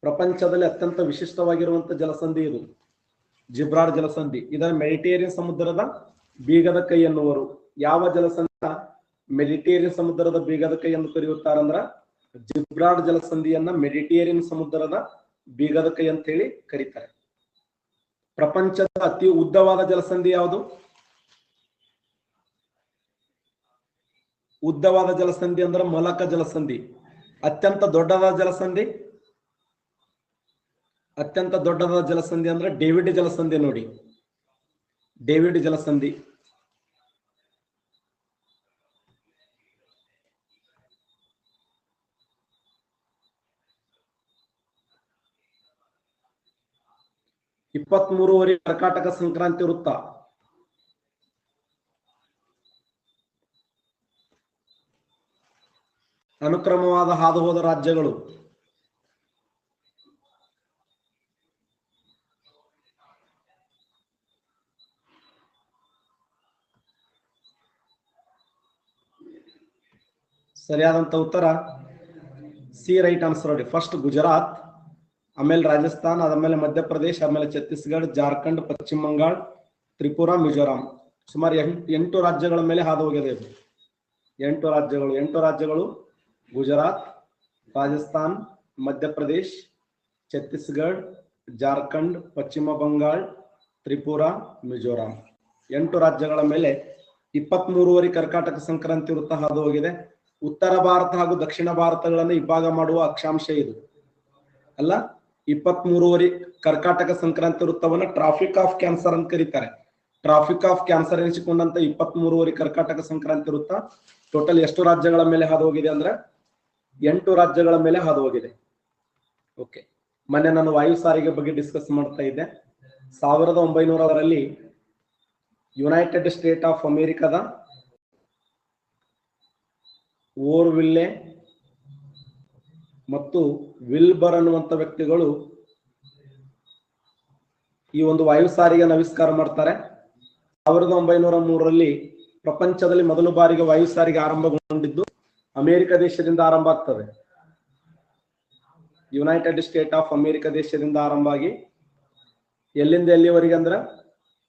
ಪ್ರಪಂಚದಲ್ಲಿ ಅತ್ಯಂತ ವಿಶಿಷ್ಟವಾಗಿರುವಂತಹ ಜಲಸಂಧಿ ಇದು ಜಿಬ್ರಾಲ್ಟ್ ಜಲಸಂಧಿ. ಇದರ ಮೆಡಿಟೇರಿಯನ್ ಸಮುದ್ರದ ಬೀಗದ ಕೈ ಎನ್ನುವರು. ಯಾವ ಜಲಸಂಧಿ ಮೆಡಿಟೇರಿಯನ್ ಸಮುದ್ರದ ಬೀಗದ ಕೈ ಎಂದು ಕರೆಯುತ್ತಾರಂದ್ರ ಜಿಬ್ರಾಲ್ಟ್ ಜಲಸಂಧಿಯನ್ನ ಮೆಡಿಟೇರಿಯನ್ ಸಮುದ್ರದ ಬೀಗದ ಕೈ ಅಂತ ಹೇಳಿ ಕರೀತಾರೆ. ಪ್ರಪಂಚದ ಅತಿ ಉದ್ದವಾದ ಜಲಸಂಧಿ ಯಾವುದು? ಉದ್ದವಾದ ಜಲಸಂಧಿ ಅಂದ್ರೆ ಮಲಕ ಜಲಸಂಧಿ. ಅತ್ಯಂತ ದೊಡ್ಡದಾದ ಜಲಸಂಧಿ, ಅತ್ಯಂತ ದೊಡ್ಡದಾದ ಜಲಸಂಧಿ ಅಂದ್ರೆ ಡೇವಿಡ್ ಜಲಸಂಧಿ ನೋಡಿ, ಡೇವಿಡ್ ಜಲಸಂಧಿ. ಇಪ್ಪತ್ಮೂರುವರೆ ಕರ್ಕಾಟಕ ಸಂಕ್ರಾಂತಿ ವೃತ್ತ. ಅನುಕ್ರಮವಾದ ಹಾದುಹೋದ ರಾಜ್ಯಗಳು. ಸರಿಯಾದಂತ ಉತ್ತರ ಸಿ ರೈಟ್ ಆನ್ಸರ್ ನೋಡಿ. ಫಸ್ಟ್ ಗುಜರಾತ್, ಆಮೇಲೆ ರಾಜಸ್ಥಾನ್, ಅದಾದ್ಮೇಲೆ ಮಧ್ಯಪ್ರದೇಶ, ಆಮೇಲೆ ಛತ್ತೀಸ್ಗಢ, ಜಾರ್ಖಂಡ್, ಪಶ್ಚಿಮ ಬಂಗಾಳ, ತ್ರಿಪುರಾ, ಮಿಜೋರಾಂ. ಸುಮಾರು 8 ರಾಜ್ಯಗಳ ಮೇಲೆ ಹಾದು ಹೋಗಿದೆ ಇದು. 8 ರಾಜ್ಯಗಳು ಗುಜರಾತ್, ರಾಜಸ್ಥಾನ್, ಮಧ್ಯಪ್ರದೇಶ್, ಛತ್ತೀಸ್ಗಢ, ಜಾರ್ಖಂಡ್, ಪಶ್ಚಿಮ ಬಂಗಾಳ, ತ್ರಿಪುರಾ, ಮಿಜೋರಾಂ. 8 ರಾಜ್ಯಗಳ ಮೇಲೆ 23ವರೆ ಕರ್ಕಾಟಕ ಸಂಕ್ರಾಂತಿ ವೃತ್ತ ಹಾದು ಹೋಗಿದೆ. ಉತ್ತರ ಭಾರತ ಹಾಗೂ ದಕ್ಷಿಣ ಭಾರತಗಳನ್ನು ವಿಭಾಗ ಮಾಡುವ ಅಕ್ಷಾಂಶ ಇದು ಅಲ್ಲ. 23ವರೆ ಕರ್ಕಾಟಕ ಸಂಕ್ರಾಂತಿ ವೃತ್ತವನ್ನ ಟ್ರಾಫಿಕ್ ಆಫ್ ಕ್ಯಾನ್ಸರ್ ಅಂತ ಕರೀತಾರೆ. ಟ್ರಾಫಿಕ್ ಆಫ್ ಕ್ಯಾನ್ಸರ್ ಎನಿಸಿಕೊಂಡಂತ 23ವರೆ ಕರ್ಕಾಟಕ ಸಂಕ್ರಾಂತಿ ವೃತ್ತ ಟೋಟಲ್ ಎಷ್ಟು ರಾಜ್ಯಗಳ ಮೇಲೆ ಹಾದು ಹೋಗಿದೆ ಅಂದ್ರೆ 8 ರಾಜ್ಯಗಳ ಮೇಲೆ ಹಾದು ಹೋಗಿದೆ. ಓಕೆ, ಮೊನ್ನೆ ನಾನು ವಾಯು ಸಾರಿಗೆ ಬಗ್ಗೆ ಡಿಸ್ಕಸ್ ಮಾಡ್ತಾ ಇದ್ದೆ. 1900ರಲ್ಲಿ ಯುನೈಟೆಡ್ ಸ್ಟೇಟ್ ಆಫ್ ಅಮೆರಿಕದ ಓರ್ವಿಲ್ಲೆ ಮತ್ತು ವಿಲ್ಬರ್ ಅನ್ನುವಂತ ವ್ಯಕ್ತಿಗಳು ಈ ಒಂದು ವಾಯು ಸಾರಿಗೆ ಆವಿಷ್ಕಾರ ಮಾಡ್ತಾರೆ. 1903ರಲ್ಲಿ ಪ್ರಪಂಚದಲ್ಲಿ ಮೊದಲ ಬಾರಿಗೆ ವಾಯು ಸಾರಿಗೆ ಆರಂಭಗೊಂಡಿದ್ದು ಅಮೆರಿಕ ದೇಶದಿಂದ ಆರಂಭ ಆಗ್ತದೆ. ಯುನೈಟೆಡ್ ಸ್ಟೇಟ್ ಆಫ್ ಅಮೆರಿಕ ದೇಶದಿಂದ ಆರಂಭ ಆಗಿ ಎಲ್ಲಿಂದ ಎಲ್ಲಿವರೆಗೆ ಅಂದ್ರೆ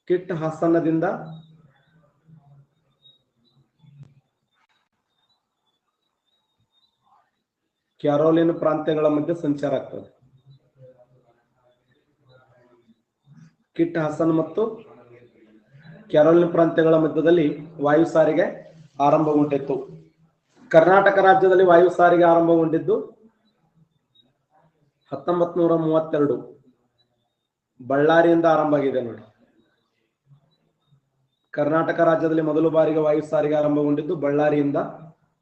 ಕಿಟ್ ಹಸನದಿಂದ ಕ್ಯಾರೋಲಿನ್ ಪ್ರಾಂತ್ಯಗಳ ಮಧ್ಯೆ ಸಂಚಾರ ಆಗ್ತದೆ. ಕಿಟ್ ಹಸನ್ ಮತ್ತು ಕ್ಯಾರೋಲಿನ್ ಪ್ರಾಂತ್ಯಗಳ ಮಧ್ಯದಲ್ಲಿ ವಾಯು ಸಾರಿಗೆ ಆರಂಭಗೊಂಡಿತ್ತು. ಕರ್ನಾಟಕ ರಾಜ್ಯದಲ್ಲಿ ವಾಯು ಸಾರಿಗೆ ಆರಂಭಗೊಂಡಿದ್ದು 1932 ಬಳ್ಳಾರಿಯಿಂದ ಆರಂಭ ಆಗಿದೆ ನೋಡಿ. ಕರ್ನಾಟಕ ರಾಜ್ಯದಲ್ಲಿ ಮೊದಲ ಬಾರಿಗೆ ವಾಯು ಸಾರಿಗೆ ಆರಂಭಗೊಂಡಿದ್ದು ಬಳ್ಳಾರಿಯಿಂದ.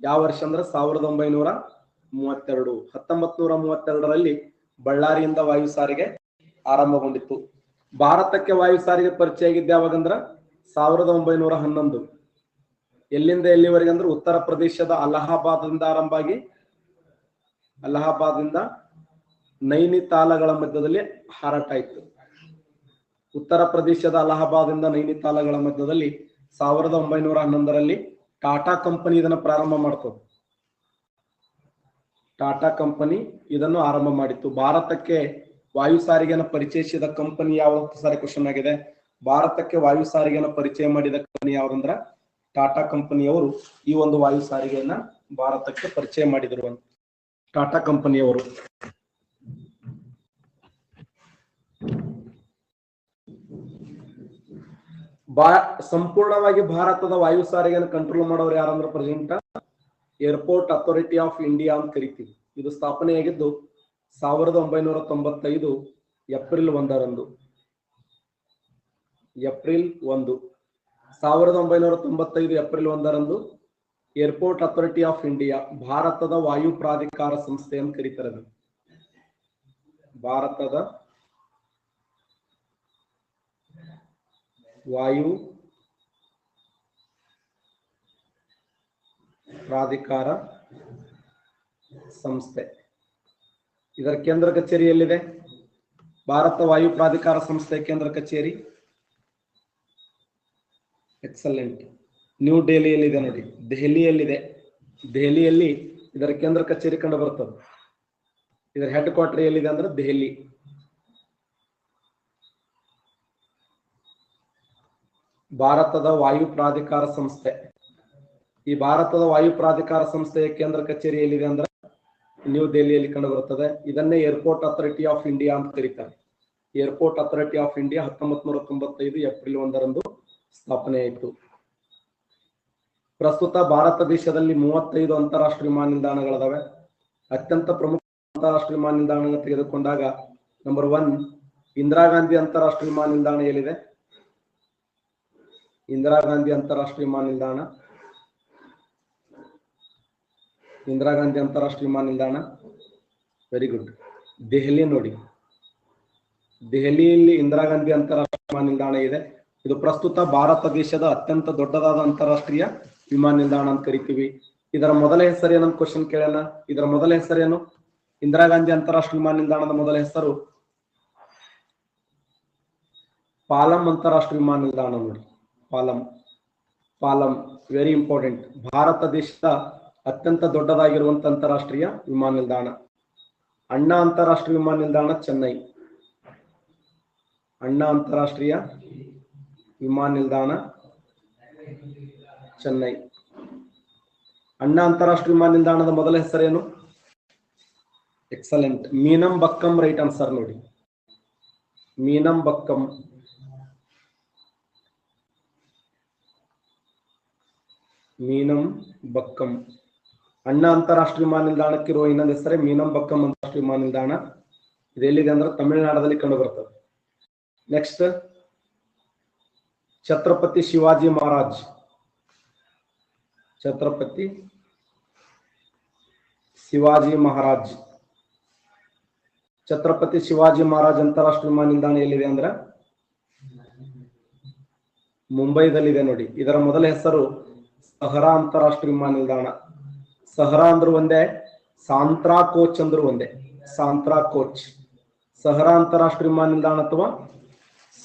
ಯಾವ ವರ್ಷ ಅಂದ್ರೆ 1932. 1932ರಲ್ಲಿ ಬಳ್ಳಾರಿಯಿಂದ ವಾಯು ಸಾರಿಗೆ ಆರಂಭಗೊಂಡಿತ್ತು. ಭಾರತಕ್ಕೆ ವಾಯು ಸಾರಿಗೆ ಪರಿಚಯ ಆಗಿದ್ದೆ ಯಾವಾಗಂದ್ರ 1911. ಎಲ್ಲಿಂದ ಎಲ್ಲಿವರೆಗೆ ಅಂದ್ರೆ ಉತ್ತರ ಪ್ರದೇಶದ ಅಲಹಾಬಾದ್ದಿಂದ ಆರಂಭ ಆಗಿ ಅಲಹಾಬಾದ್ದಿಂದ ನೈನಿತಾಲಗಳ ಮಧ್ಯದಲ್ಲಿ ಹಾರಾಟ ಇತ್ತು. ಉತ್ತರ ಪ್ರದೇಶದ ಅಲಹಾಬಾದ್ದಿಂದ ನೈನಿತಾಲಗಳ ಮಧ್ಯದಲ್ಲಿ 1911ರಲ್ಲಿ ಟಾಟಾ ಕಂಪನಿ ಇದನ್ನು ಪ್ರಾರಂಭ ಮಾಡ್ತದೆ. ಟಾಟಾ ಕಂಪನಿ ಇದನ್ನು ಆರಂಭ ಮಾಡಿತ್ತು. ಭಾರತಕ್ಕೆ ವಾಯು ಸಾರಿಗೆಯನ್ನು ಪರಿಚಯಿಸಿದ ಕಂಪನಿ ಯಾವ್ದು ಸಾರಿ ಕ್ವಶನ್ ಆಗಿದೆ. ಭಾರತಕ್ಕೆ ವಾಯು ಸಾರಿಗೆಯನ್ನು ಪರಿಚಯ ಮಾಡಿದ ಕಂಪನಿ ಯಾವ್ದಂದ್ರ ಟಾಟಾ ಕಂಪನಿಯವರು ಈ ಒಂದು ವಾಯು ಸಾರಿಗೆಯನ್ನ ಭಾರತಕ್ಕೆ ಪರಿಚಯ ಮಾಡಿದರು ಅಂತ. ಟಾಟಾ ಕಂಪನಿಯವರು. ಸಂಪೂರ್ಣವಾಗಿ ಭಾರತದ ವಾಯು ಸಾರಿಗೆಯನ್ನು ಕಂಟ್ರೋಲ್ ಮಾಡೋರು ಯಾರಂದ್ರೆ president Airport Authority of India ಅಂತ ಕರಿತೀವಿ. ಇದು ಸ್ಥಾಪನೆಯಾಗಿದ್ದು 1995 ಏಪ್ರಿಲ್ 1ರಂದು. ಏಪ್ರಿಲ್ 1, 1995 ಏಪ್ರಿಲ್ 1ರಂದು ಏರ್ಪೋರ್ಟ್ ಅಥಾರಿಟಿ ಆಫ್ ಇಂಡಿಯಾ ಭಾರತದ ವಾಯು ಪ್ರಾಧಿಕಾರ ಸಂಸ್ಥೆ ಅಂತ ಕರೀತಾರೆ. ಭಾರತದ ವಾಯು ಪ್ರಾಧಿಕಾರ ಸಂಸ್ಥೆ. ಇದರ ಕೇಂದ್ರ ಕಚೇರಿ ಎಲ್ಲಿದೆ? ಭಾರತ ವಾಯು ಪ್ರಾಧಿಕಾರ ಸಂಸ್ಥೆ ಕೇಂದ್ರ ಕಚೇರಿ ಎಕ್ಸಲೆಂಟ್ ನ್ಯೂ ಡೆಲ್ಲಿಯಲ್ಲಿದೆ ನೋಡಿ. ದೆಹಲಿಯಲ್ಲಿದೆ. ದೆಹಲಿಯಲ್ಲಿ ಇದರ ಕೇಂದ್ರ ಕಚೇರಿ ಕಂಡು ಬರ್ತದೆ. ಇದರ ಹೆಡ್ ಕ್ವಾರ್ಟರ್ ಎಲ್ಲಿದೆ ಅಂದ್ರೆ ದೆಹಲಿ. ಭಾರತದ ವಾಯು ಪ್ರಾಧಿಕಾರ ಸಂಸ್ಥೆ. ಈ ಭಾರತದ ವಾಯು ಪ್ರಾಧಿಕಾರ ಸಂಸ್ಥೆಯ ಕೇಂದ್ರ ಕಚೇರಿ ಎಲ್ಲಿದೆ ಅಂದ್ರೆ ನ್ಯೂ ದೆಹಲಿಯಲ್ಲಿ ಕಂಡು ಬರುತ್ತದೆ. ಇದನ್ನೇ ಏರ್ಪೋರ್ಟ್ ಅಥಾರಿಟಿ ಆಫ್ ಇಂಡಿಯಾ ಅಂತ ಕರೀತಾರೆ. Airport Authority of India 1995 April 1ರಂದು ಸ್ಥಾಪನೆ ಆಯಿತು. ಪ್ರಸ್ತುತ ಭಾರತ ದೇಶದಲ್ಲಿ 35 ಅಂತಾರಾಷ್ಟ್ರೀಯ ವಿಮಾನ ನಿಲ್ದಾಣಗಳಿದಾವೆ. ಅತ್ಯಂತ ಪ್ರಮುಖ ಅಂತಾರಾಷ್ಟ್ರೀಯ ವಿಮಾನ ನಿಲ್ದಾಣ ತೆಗೆದುಕೊಂಡಾಗ ನಂಬರ್ 1 ಇಂದಿರಾ ಗಾಂಧಿ ಅಂತಾರಾಷ್ಟ್ರೀಯ ವಿಮಾನ ನಿಲ್ದಾಣ ಎಲ್ಲಿದೆ? ಇಂದಿರಾ ಗಾಂಧಿ ಅಂತಾರಾಷ್ಟ್ರೀಯ ವಿಮಾನ ನಿಲ್ದಾಣ. ಇಂದಿರಾ ಗಾಂಧಿ ಅಂತಾರಾಷ್ಟ್ರೀಯ ವಿಮಾನ ನಿಲ್ದಾಣ ವೆರಿ ಗುಡ್. ದೆಹಲಿ ನೋಡಿ, ದೆಹಲಿಯಲ್ಲಿ ಇಂದಿರಾ ಗಾಂಧಿ ಅಂತಾರಾಷ್ಟ್ರೀಯ ವಿಮಾನ ನಿಲ್ದಾಣ ಇದೆ. ಇದು ಪ್ರಸ್ತುತ ಭಾರತ ದೇಶದ ಅತ್ಯಂತ ದೊಡ್ಡದಾದ ಅಂತಾರಾಷ್ಟ್ರೀಯ ವಿಮಾನ ನಿಲ್ದಾಣ ಅಂತ ಕರಿತೀವಿ. ಇದರ ಮೊದಲ ಹೆಸರೇನು ಅಂತ ಕ್ವಶನ್ ಕೇಳೋಣ. ಇದರ ಮೊದಲ ಹೆಸರೇನು? ಇಂದಿರಾ ಗಾಂಧಿ ಅಂತಾರಾಷ್ಟ್ರೀಯ ವಿಮಾನ ನಿಲ್ದಾಣದ ಮೊದಲ ಹೆಸರು ಪಾಲಂ ಅಂತಾರಾಷ್ಟ್ರೀಯ ವಿಮಾನ ನಿಲ್ದಾಣ ನೋಡಿ. ಪಾಲಂ. Palam very important. ಭಾರತ ದೇಶದ ಅತ್ಯಂತ ದೊಡ್ಡದಾಗಿರುವಂತಹ ಅಂತಾರಾಷ್ಟ್ರೀಯ ವಿಮಾನ ನಿಲ್ದಾಣ. ಅಣ್ಣಾ ಅಂತಾರಾಷ್ಟ್ರೀಯ ವಿಮಾನ ನಿಲ್ದಾಣ ಚೆನ್ನೈ. ಅಣ್ಣಾ ಅಂತಾರಾಷ್ಟ್ರೀಯ ವಿಮಾನ ನಿಲ್ದಾಣ ಚೆನ್ನೈ. ಅಣ್ಣಾ ಅಂತಾರಾಷ್ಟ್ರೀಯ ವಿಮಾನ ನಿಲ್ದಾಣದ ಮೊದಲ ಹೆಸರೇನು? ಎಕ್ಸಲೆಂಟ್, ಮೀನಂಬಕ್ಕಂ. ರೈಟ್ ಆನ್ಸರ್ ನೋಡಿ, ಮೀನಂಬಕ್ಕಂ. ಮೀನಂಬಕ್ಕಂ. ಅಣ್ಣಾ ಅಂತಾರಾಷ್ಟ್ರೀಯ ವಿಮಾನ ನಿಲ್ದಾಣಕ್ಕೆ ಇರುವ ಇನ್ನೊಂದು ಹೆಸರೇ ಮೀನಂಬಕ್ಕಂ ಅಂತಾರಾಷ್ಟ್ರೀಯ ವಿಮಾನ ನಿಲ್ದಾಣ. ಇದೆಲ್ಲಿದೆ ಅಂದ್ರೆ ತಮಿಳುನಾಡಲ್ಲಿ ಕಂಡು ಬರ್ತದೆ. ನೆಕ್ಸ್ಟ್, ಛತ್ರಪತಿ ಶಿವಾಜಿ ಮಹಾರಾಜ್. ಛತ್ರಪತಿ ಶಿವಾಜಿ ಮಹಾರಾಜ್. ಛತ್ರಪತಿ ಶಿವಾಜಿ ಮಹಾರಾಜ್ ಅಂತಾರಾಷ್ಟ್ರೀಯ ವಿಮಾನ ನಿಲ್ದಾಣ ಎಲ್ಲಿದೆ ಅಂದ್ರೆ ಮುಂಬೈದಲ್ಲಿದೆ ನೋಡಿ. ಇದರ ಮೊದಲ ಹೆಸರು ಸಹರಾ ಅಂತಾರಾಷ್ಟ್ರೀಯ ವಿಮಾನ ನಿಲ್ದಾಣ. ಸಹರಾ ಅಂದ್ರು ಒಂದೇ, ಸಾಂತ್ರಾ ಕೋಚ್ ಅಂದ್ರು ಒಂದೇ. ಸಾಂತ್ರಾ ಕೋಚ್. ಸಹರಾ ಅಂತಾರಾಷ್ಟ್ರೀಯ ವಿಮಾನ ನಿಲ್ದಾಣ ಅಥವಾ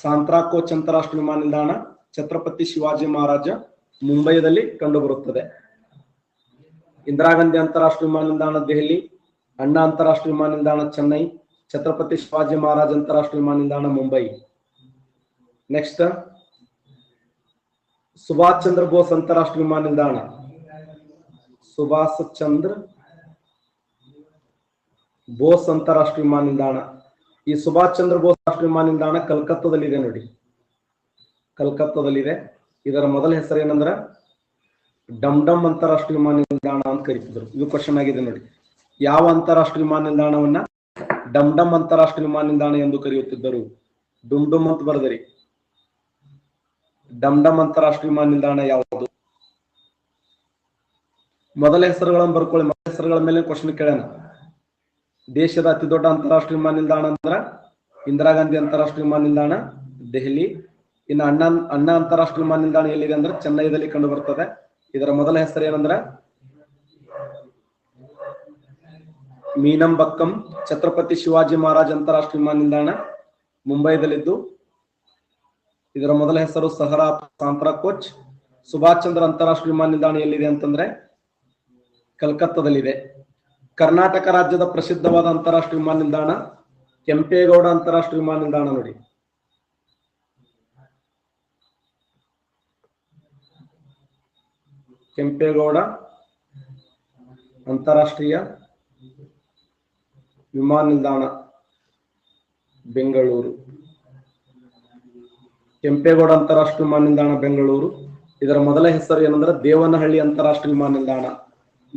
ಸಾಂತ್ರಾ ಕೋಚ್ ಅಂತಾರಾಷ್ಟ್ರೀಯ ವಿಮಾನ ನಿಲ್ದಾಣ ಛತ್ರಪತಿ ಶಿವಾಜಿ ಮಹಾರಾಜ ಮುಂಬೈದಲ್ಲಿ ಕಂಡು ಬರುತ್ತದೆ. ಇಂದಿರಾ ಗಾಂಧಿ ಅಂತಾರಾಷ್ಟ್ರೀಯ ವಿಮಾನ ನಿಲ್ದಾಣ ದೆಹಲಿ. ಅಣ್ಣಾ ಅಂತಾರಾಷ್ಟ್ರೀಯ ವಿಮಾನ ನಿಲ್ದಾಣ ಚೆನ್ನೈ. ಛತ್ರಪತಿ ಶಿವಾಜಿ ಮಹಾರಾಜ್ ಅಂತಾರಾಷ್ಟ್ರೀಯ ವಿಮಾನ ನಿಲ್ದಾಣ ಮುಂಬೈ. ನೆಕ್ಸ್ಟ್, ಸುಭಾಷ್ ಚಂದ್ರ ಬೋಸ್ ಅಂತಾರಾಷ್ಟ್ರೀಯ ವಿಮಾನ ನಿಲ್ದಾಣ. ಸುಭಾಷ್ ಚಂದ್ರ ಬೋಸ್ ಅಂತಾರಾಷ್ಟ್ರೀಯ ವಿಮಾನ ನಿಲ್ದಾಣ. ಈ ಸುಭಾಷ್ ಚಂದ್ರ ಬೋಸ್ ರಾಷ್ಟ್ರೀಯ ವಿಮಾನ ನಿಲ್ದಾಣ ಕಲ್ಕತ್ತಾದಲ್ಲಿದೆ ನೋಡಿ, ಕಲ್ಕತ್ತಾದಲ್ಲಿದೆ. ಇದರ ಮೊದಲ ಹೆಸರು ಏನಂದ್ರೆ ಡಮ್ ಡಮ್ ಅಂತಾರಾಷ್ಟ್ರೀಯ ವಿಮಾನ ನಿಲ್ದಾಣ ಅಂತ ಕರೀತಿದ್ರು. ಇದು ಕ್ವಶನ್ ಆಗಿದೆ ನೋಡಿ. ಯಾವ ಅಂತಾರಾಷ್ಟ್ರೀಯ ವಿಮಾನ ನಿಲ್ದಾಣವನ್ನ ಡಮ್ ಡಮ್ ಅಂತಾರಾಷ್ಟ್ರೀಯ ವಿಮಾನ ನಿಲ್ದಾಣ ಎಂದು ಕರೆಯುತ್ತಿದ್ದರು? ಡುಮ್ ಡುಮ್ ಅಂತ ಬರೆದರಿ. ಡಮ್ ಡಮ್ ಅಂತಾರಾಷ್ಟ್ರೀಯ ವಿಮಾನ ನಿಲ್ದಾಣ ಯಾವುದು? ಮೊದಲ ಹೆಸರುಗಳನ್ನು ಬರ್ಕೊಳ್ಳಿ. ಮೊದಲ ಹೆಸರುಗಳ ಮೇಲೆ ಕ್ವಶನ್ ಕೇಳೋಣ. ದೇಶದ ಅತಿ ದೊಡ್ಡ ಅಂತಾರಾಷ್ಟ್ರೀಯ ವಿಮಾನ ನಿಲ್ದಾಣ ಅಂದ್ರ ಇಂದಿರಾ ಗಾಂಧಿ ಅಂತಾರಾಷ್ಟ್ರೀಯ ವಿಮಾನ ನಿಲ್ದಾಣ ದೆಹಲಿ. ಇನ್ನು ಅಣ್ಣಾ ಅಂತಾರಾಷ್ಟ್ರೀಯ ವಿಮಾನ ನಿಲ್ದಾಣ ಎಲ್ಲಿದೆ ಅಂದ್ರೆ ಚೆನ್ನೈದಲ್ಲಿ ಕಂಡು ಬರ್ತದೆ. ಇದರ ಮೊದಲ ಹೆಸರು ಏನಂದ್ರೆ ಮೀನಂಬಕ್ಕಂ. ಛತ್ರಪತಿ ಶಿವಾಜಿ ಮಹಾರಾಜ್ ಅಂತಾರಾಷ್ಟ್ರೀಯ ವಿಮಾನ ನಿಲ್ದಾಣ ಮುಂಬೈದಲ್ಲಿದ್ದು ಇದರ ಮೊದಲ ಹೆಸರು ಸಹರಾ ಸಾಂತ್ರಾ ಕೋಚ್. ಸುಭಾಷ್ ಚಂದ್ರ ಅಂತಾರಾಷ್ಟ್ರೀಯ ವಿಮಾನ ನಿಲ್ದಾಣ ಎಲ್ಲಿದೆ ಅಂತಂದ್ರೆ ಕಲ್ಕತ್ತಾದಲ್ಲಿದೆ. ಕರ್ನಾಟಕ ರಾಜ್ಯದ ಪ್ರಸಿದ್ಧವಾದ ಅಂತಾರಾಷ್ಟ್ರೀಯ ವಿಮಾನ ನಿಲ್ದಾಣ ಕೆಂಪೇಗೌಡ ಅಂತಾರಾಷ್ಟ್ರೀಯ ವಿಮಾನ ನಿಲ್ದಾಣ ನೋಡಿ. ಕೆಂಪೇಗೌಡ ಅಂತಾರಾಷ್ಟ್ರೀಯ ವಿಮಾನ ನಿಲ್ದಾಣ ಬೆಂಗಳೂರು. ಕೆಂಪೇಗೌಡ ಅಂತಾರಾಷ್ಟ್ರೀಯ ವಿಮಾನ ನಿಲ್ದಾಣ ಬೆಂಗಳೂರು. ಇದರ ಮೊದಲ ಹೆಸರು ಏನಂದ್ರೆ ದೇವನಹಳ್ಳಿ ಅಂತಾರಾಷ್ಟ್ರೀಯ ವಿಮಾನ ನಿಲ್ದಾಣ.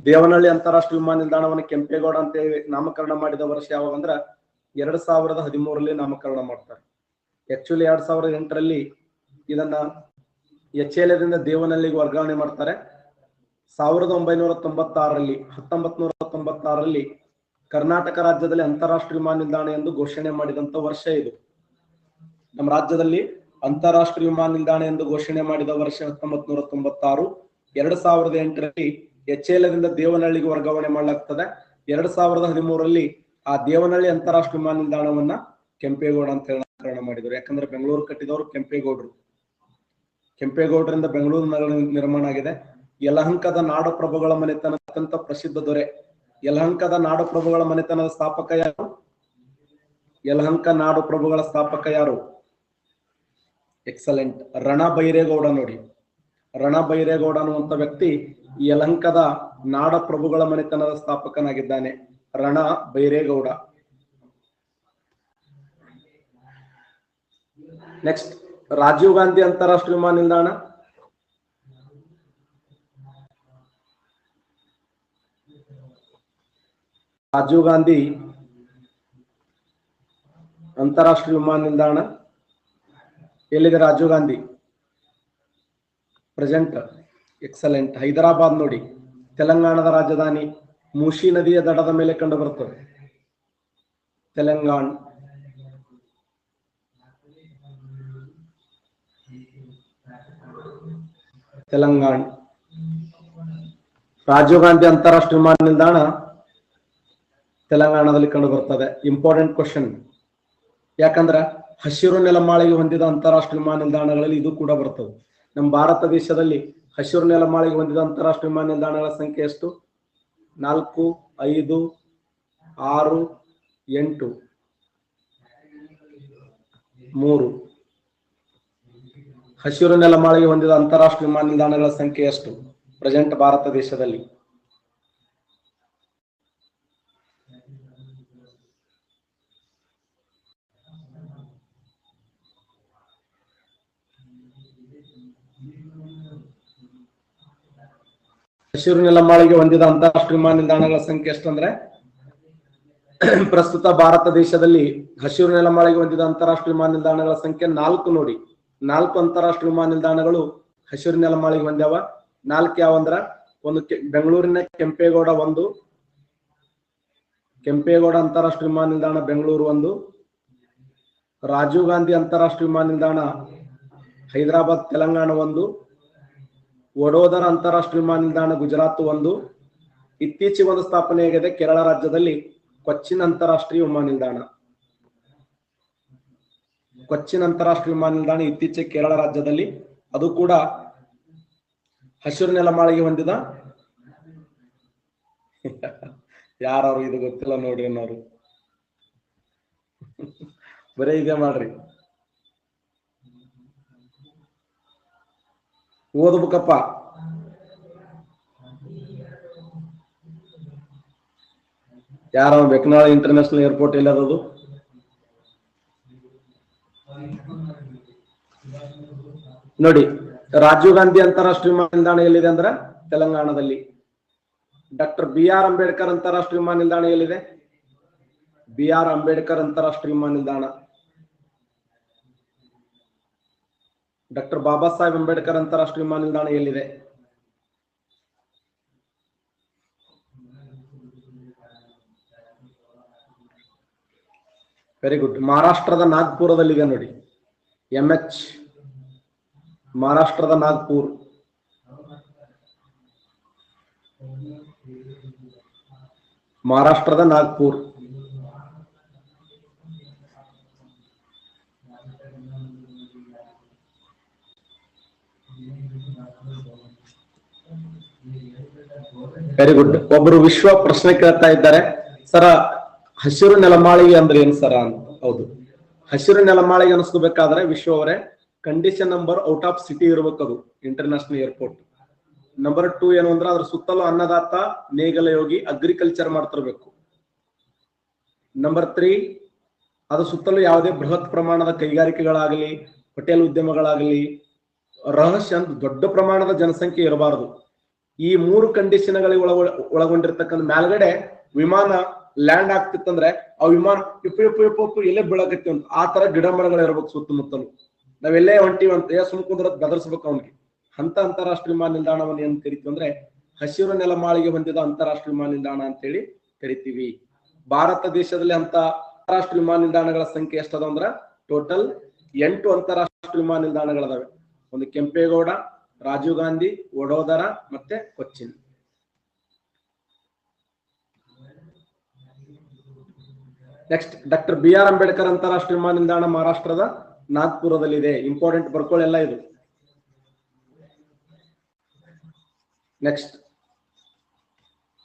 ದೇವನಹಳ್ಳಿ ಅಂತಾರಾಷ್ಟ್ರೀಯ ವಿಮಾನ ನಿಲ್ದಾಣವನ್ನು ಕೆಂಪೇಗೌಡ ಅಂತ ನಾಮಕರಣ ಮಾಡಿದ ವರ್ಷ ಯಾವಾಗ ಅಂದ್ರೆ 2013ರಲ್ಲಿ ನಾಮಕರಣ ಮಾಡ್ತಾರೆ. ಆಕ್ಚುಲಿ 2008ರಲ್ಲಿ ಇದನ್ನ ಎಚ್ಎಲ್ದಿಂದ ದೇವನಹಳ್ಳಿಗೆ ವರ್ಗಾವಣೆ ಮಾಡ್ತಾರೆ. 1996ರಲ್ಲಿ ಕರ್ನಾಟಕ ರಾಜ್ಯದಲ್ಲಿ ಅಂತಾರಾಷ್ಟ್ರೀಯ ವಿಮಾನ ನಿಲ್ದಾಣ ಎಂದು ಘೋಷಣೆ ಮಾಡಿದಂತ ವರ್ಷ ಇದು. ನಮ್ಮ ರಾಜ್ಯದಲ್ಲಿ ಅಂತಾರಾಷ್ಟ್ರೀಯ ವಿಮಾನ ನಿಲ್ದಾಣ ಎಂದು ಘೋಷಣೆ ಮಾಡಿದ ವರ್ಷ 1996. 2008ರಲ್ಲಿ ಎಚ್ಎಲ್ದಿಂದ ದೇವನಹಳ್ಳಿಗೆ ವರ್ಗಾವಣೆ ಮಾಡಲಾಗ್ತದೆ. 2013ರಲ್ಲಿ ಆ ದೇವನಹಳ್ಳಿ ಅಂತಾರಾಷ್ಟ್ರೀಯ ವಿಮಾನ ನಿಲ್ದಾಣವನ್ನ ಕೆಂಪೇಗೌಡ ಅಂತ ನಾಮಕರಣ ಮಾಡಿದ್ರು. ಯಾಕಂದ್ರೆ ಬೆಂಗಳೂರು ಕಟ್ಟಿದವರು ಕೆಂಪೇಗೌಡರು. ಕೆಂಪೇಗೌಡರಿಂದ ಬೆಂಗಳೂರು ನಗರ ನಿರ್ಮಾಣ ಆಗಿದೆ. ಯಲಹಂಕದ ನಾಡಪ್ರಭುಗಳ ಮನೆತನ ಅತ್ಯಂತ ಪ್ರಸಿದ್ಧ ದೊರೆ. ಯಲಹಂಕದ ನಾಡಪ್ರಭುಗಳ ಮನೆತನದ ಸ್ಥಾಪಕ ಯಾರು? ಯಲಹಂಕ ನಾಡಪ್ರಭುಗಳ ಸ್ಥಾಪಕ ಯಾರು? ಎಕ್ಸಲೆಂಟ್, ರಣ ಬೈರೇಗೌಡ ನೋಡಿ. ರಣ ಬೈರೇಗೌಡ ಅನ್ನುವಂತ ವ್ಯಕ್ತಿ ಯಲಹಂಕದ ನಾಡಪ್ರಭುಗಳ ಮನೆತನದ ಸ್ಥಾಪಕನಾಗಿದ್ದಾನೆ. ರಣ ಬೈರೇಗೌಡ. ನೆಕ್ಸ್ಟ್, ರಾಜೀವ್ ಗಾಂಧಿ ಅಂತಾರಾಷ್ಟ್ರೀಯ ವಿಮಾನ ನಿಲ್ದಾಣ. ರಾಜೀವ್ ಗಾಂಧಿ ಅಂತಾರಾಷ್ಟ್ರೀಯ ವಿಮಾನ ನಿಲ್ದಾಣ ಎಲ್ಲಿದೆ? ರಾಜೀವ್ ಗಾಂಧಿ ಪ್ರೆಸೆಂಟ್. ಎಕ್ಸಲೆಂಟ್, ಹೈದರಾಬಾದ್ ನೋಡಿ. ತೆಲಂಗಾಣದ ರಾಜಧಾನಿ. ಮೂಸಿ ನದಿಯ ದಡದ ಮೇಲೆ ಕಂಡು ಬರುತ್ತದೆ ತೆಲಂಗಾಣ. ತೆಲಂಗಾಣ. ರಾಜೀವ್ ಗಾಂಧಿ ಅಂತಾರಾಷ್ಟ್ರೀಯ ವಿಮಾನ ನಿಲ್ದಾಣ ತೆಲಂಗಾಣದಲ್ಲಿ ಕಂಡು ಬರ್ತದೆ. Important question. ಯಾಕಂದ್ರೆ ಹಸಿರು ನೆಲಮಾಳಿಗೆ ಹೊಂದಿದ ಅಂತಾರಾಷ್ಟ್ರೀಯ ವಿಮಾನ ನಿಲ್ದಾಣಗಳಲ್ಲಿ ಇದು ಕೂಡ ಬರ್ತದೆ. ನಮ್ಮ ಭಾರತ ದೇಶದಲ್ಲಿ ಹಸಿರು ನೆಲಮಾಳಿಗೆ ಹೊಂದಿದ ಅಂತಾರಾಷ್ಟ್ರೀಯ ವಿಮಾನ ನಿಲ್ದಾಣಗಳ ಸಂಖ್ಯೆ ಎಷ್ಟು? 4, 5, 6, 8 3 ಹಸಿರು ನೆಲಮಾಳಿಗೆ ಹೊಂದಿದ ಅಂತಾರಾಷ್ಟ್ರೀಯ ವಿಮಾನ ನಿಲ್ದಾಣಗಳ ಸಂಖ್ಯೆ ಎಷ್ಟು ಪ್ರೆಸೆಂಟ್ ಭಾರತ ದೇಶದಲ್ಲಿ? ಹಸಿರು ನೆಲಮಾಳಿಗೆ ಹೊಂದಿದ ಅಂತಾರಾಷ್ಟ್ರೀಯ ವಿಮಾನ ನಿಲ್ದಾಣಗಳ ಸಂಖ್ಯೆ ಎಷ್ಟಂದ್ರೆ ಪ್ರಸ್ತುತ ಭಾರತ ದೇಶದಲ್ಲಿ ಹಸಿರು ನೆಲಮಾಳಿಗೆ ಹೊಂದಿದ ಅಂತಾರಾಷ್ಟ್ರೀಯ ವಿಮಾನ ನಿಲ್ದಾಣಗಳ ಸಂಖ್ಯೆ 4 ನೋಡಿ. 4 ಅಂತಾರಾಷ್ಟ್ರೀಯ ವಿಮಾನ ನಿಲ್ದಾಣಗಳು ಹಸಿರು ನೆಲಮಾಳಿಗೆ ಹೊಂದ್ಯಾವ. 4 ಯಾವಂದ್ರ ಒಂದು ಬೆಂಗಳೂರಿನ ಕೆಂಪೇಗೌಡ ಅಂತಾರಾಷ್ಟ್ರೀಯ ವಿಮಾನ ನಿಲ್ದಾಣ ಬೆಂಗಳೂರು 1, ರಾಜೀವ್ ಗಾಂಧಿ ಅಂತಾರಾಷ್ಟ್ರೀಯ ವಿಮಾನ ನಿಲ್ದಾಣ ಹೈದರಾಬಾದ್ ತೆಲಂಗಾಣ 1, ವಡೋದರ ಅಂತಾರಾಷ್ಟ್ರೀಯ ವಿಮಾನ ನಿಲ್ದಾಣ ಗುಜರಾತ್ 1, ಇತ್ತೀಚೆಗೆ ಒಂದು ಸ್ಥಾಪನೆಯಾಗಿದೆ ಕೇರಳ ರಾಜ್ಯದಲ್ಲಿ ಕೊಚ್ಚಿನ್ ಅಂತಾರಾಷ್ಟ್ರೀಯ ವಿಮಾನ ನಿಲ್ದಾಣ. ಕೊಚ್ಚಿನ್ ಅಂತಾರಾಷ್ಟ್ರೀಯ ವಿಮಾನ ನಿಲ್ದಾಣ ಇತ್ತೀಚೆಗೆ ಕೇರಳ ರಾಜ್ಯದಲ್ಲಿ, ಅದು ಕೂಡ ಹಸಿರು ನೆಲಮಾಳಿಗೆ ಹೊಂದಿದ ಯಾರು ಇದು ಗೊತ್ತಿಲ್ಲ ನೋಡ್ರಿ ಅನ್ನೋರು ಬರೀ ಇದೆ ಮಾಡ್ರಿ, ಓದ್ಬೇಕಪ್ಪ. ಯಾರ ಬೆಕ್ನಾಳ ಇಂಟರ್ನ್ಯಾಷನಲ್ ಏರ್ಪೋರ್ಟ್ ಎಲ್ಲಿ ಅದದು? ನೋಡಿ, ರಾಜೀವ್ ಗಾಂಧಿ ಅಂತಾರಾಷ್ಟ್ರೀಯ ವಿಮಾನ ನಿಲ್ದಾಣ ಎಲ್ಲಿದೆ ಅಂದ್ರೆ ತೆಲಂಗಾಣದಲ್ಲಿ. ಡಾಕ್ಟರ್ BR ಅಂಬೇಡ್ಕರ್ ಅಂತಾರಾಷ್ಟ್ರೀಯ ವಿಮಾನ ನಿಲ್ದಾಣ ಎಲ್ಲಿದೆ? BR ಅಂಬೇಡ್ಕರ್ ಅಂತಾರಾಷ್ಟ್ರೀಯ ವಿಮಾನ ನಿಲ್ದಾಣ. ಡಾಕ್ಟರ್ ಬಾಬಾ ಸಾಹೇಬ್ ಅಂಬೇಡ್ಕರ್ ಅಂತಾರಾಷ್ಟ್ರೀಯ ವಿಮಾನ ನಿಲ್ದಾಣ ಎಲ್ಲಿದೆ? Very good. ಮಹಾರಾಷ್ಟ್ರದ ನಾಗ್ಪುರದಲ್ಲಿದೆ ನೋಡಿ, MH, ಮಹಾರಾಷ್ಟ್ರದ ನಾಗ್ಪುರ್. ಮಹಾರಾಷ್ಟ್ರದ ನಾಗ್ಪುರ್. Very good. ಒಬ್ಬರು ವಿಶ್ವ ಪ್ರಶ್ನೆ ಕೇಳ್ತಾ ಇದ್ದಾರೆ, ಸರ ಹಸಿರು ನೆಲಮಾಳಿಗೆ ಅಂದ್ರೆ ಏನು ಸರ ಅಂತ. ಹೌದು, ಹಸಿರು ನೆಲಮಾಳಿಗೆ ಅನಿಸ್ಕೋಬೇಕಾದ್ರೆ ವಿಶ್ವ ಅವರೇ condition number out of city ಇರ್ಬೇಕು, ಅದು ಇಂಟರ್ನ್ಯಾಷನಲ್ ಏರ್ಪೋರ್ಟ್. ನಂಬರ್ 2 ಏನು ಅಂದ್ರೆ ಅದ್ರ ಸುತ್ತಲೂ ಅನ್ನದಾತ ನೇಗಲ ಯೋಗಿ ಅಗ್ರಿಕಲ್ಚರ್ ಮಾಡ್ತಿರ್ಬೇಕು. ನಂಬರ್ 3 ಅದ್ರ ಸುತ್ತಲೂ ಯಾವುದೇ ಬೃಹತ್ ಪ್ರಮಾಣದ ಕೈಗಾರಿಕೆಗಳಾಗಲಿ ಹೋಟೆಲ್ ಉದ್ಯಮಗಳಾಗಲಿ ರಹಸ್ಯ ಅಂತ ದೊಡ್ಡ ಪ್ರಮಾಣದ ಜನಸಂಖ್ಯೆ ಇರಬಾರದು. ಈ 3 ಕಂಡೀಷನ್ಗಳಿಗೆ ಒಳಗೊಂಡಿರ್ತಕ್ಕಂಥ ಮೇಲ್ಗಡೆ ವಿಮಾನ ಲ್ಯಾಂಡ್ ಆಗ್ತಿತ್ತಂದ್ರೆ ಆ ವಿಮಾನ ಇಪ್ಪು ಎಲ್ಲೇ ಬೀಳಕತ್ತಿ ಅಂತ ಆ ತರ ಗಿಡ ಮರಗಳು ಇರ್ಬೇಕು ಸುತ್ತಮುತ್ತಲು. ನಾವೆಲ್ಲೇ ಹೊಂಟಿವಂತ ಸುಮ್ಕುಂದ್ರ ಬೆದರ್ಸ್ಬೇಕು ಅವ್ನಿಗೆ. ಅಂತ ಅಂತಾರಾಷ್ಟ್ರೀಯ ವಿಮಾನ ನಿಲ್ದಾಣವನ್ನು ಏನ್ ಕರಿತೀವಿ ಅಂದ್ರೆ ಹಸಿರು ನೆಲಮಾಳಿಗೆ ಹೊಂದಿದ ಅಂತಾರಾಷ್ಟ್ರೀಯ ವಿಮಾನ ನಿಲ್ದಾಣ ಅಂತೇಳಿ ಕರಿತೀವಿ. ಭಾರತ ದೇಶದಲ್ಲಿ ಅಂತ ಅಂತಾರಾಷ್ಟ್ರೀಯ ವಿಮಾನ ನಿಲ್ದಾಣಗಳ ಸಂಖ್ಯೆ ಎಷ್ಟದ ಅಂದ್ರ ಟೋಟಲ್ 8 ಅಂತಾರಾಷ್ಟ್ರೀಯ ವಿಮಾನ ನಿಲ್ದಾಣಗಳದಾವೆ. ಒಂದು ಕೆಂಪೇಗೌಡ, ರಾಜೀವ್ ಗಾಂಧಿ, ವಡೋದರ ಮತ್ತೆ Cochin. Next doctor BR Ambedkar ಅಂತಾರಾಷ್ಟ್ರೀಯ ವಿಮಾನ ನಿಲ್ದಾಣ ಮಹಾರಾಷ್ಟ್ರದ ನಾಗ್ಪುರದಲ್ಲಿದೆ. ಇಂಪಾರ್ಟೆಂಟ್ ಬರ್ಕೊಳ್ಳೆಲ್ಲ ಇದು. ನೆಕ್ಸ್ಟ್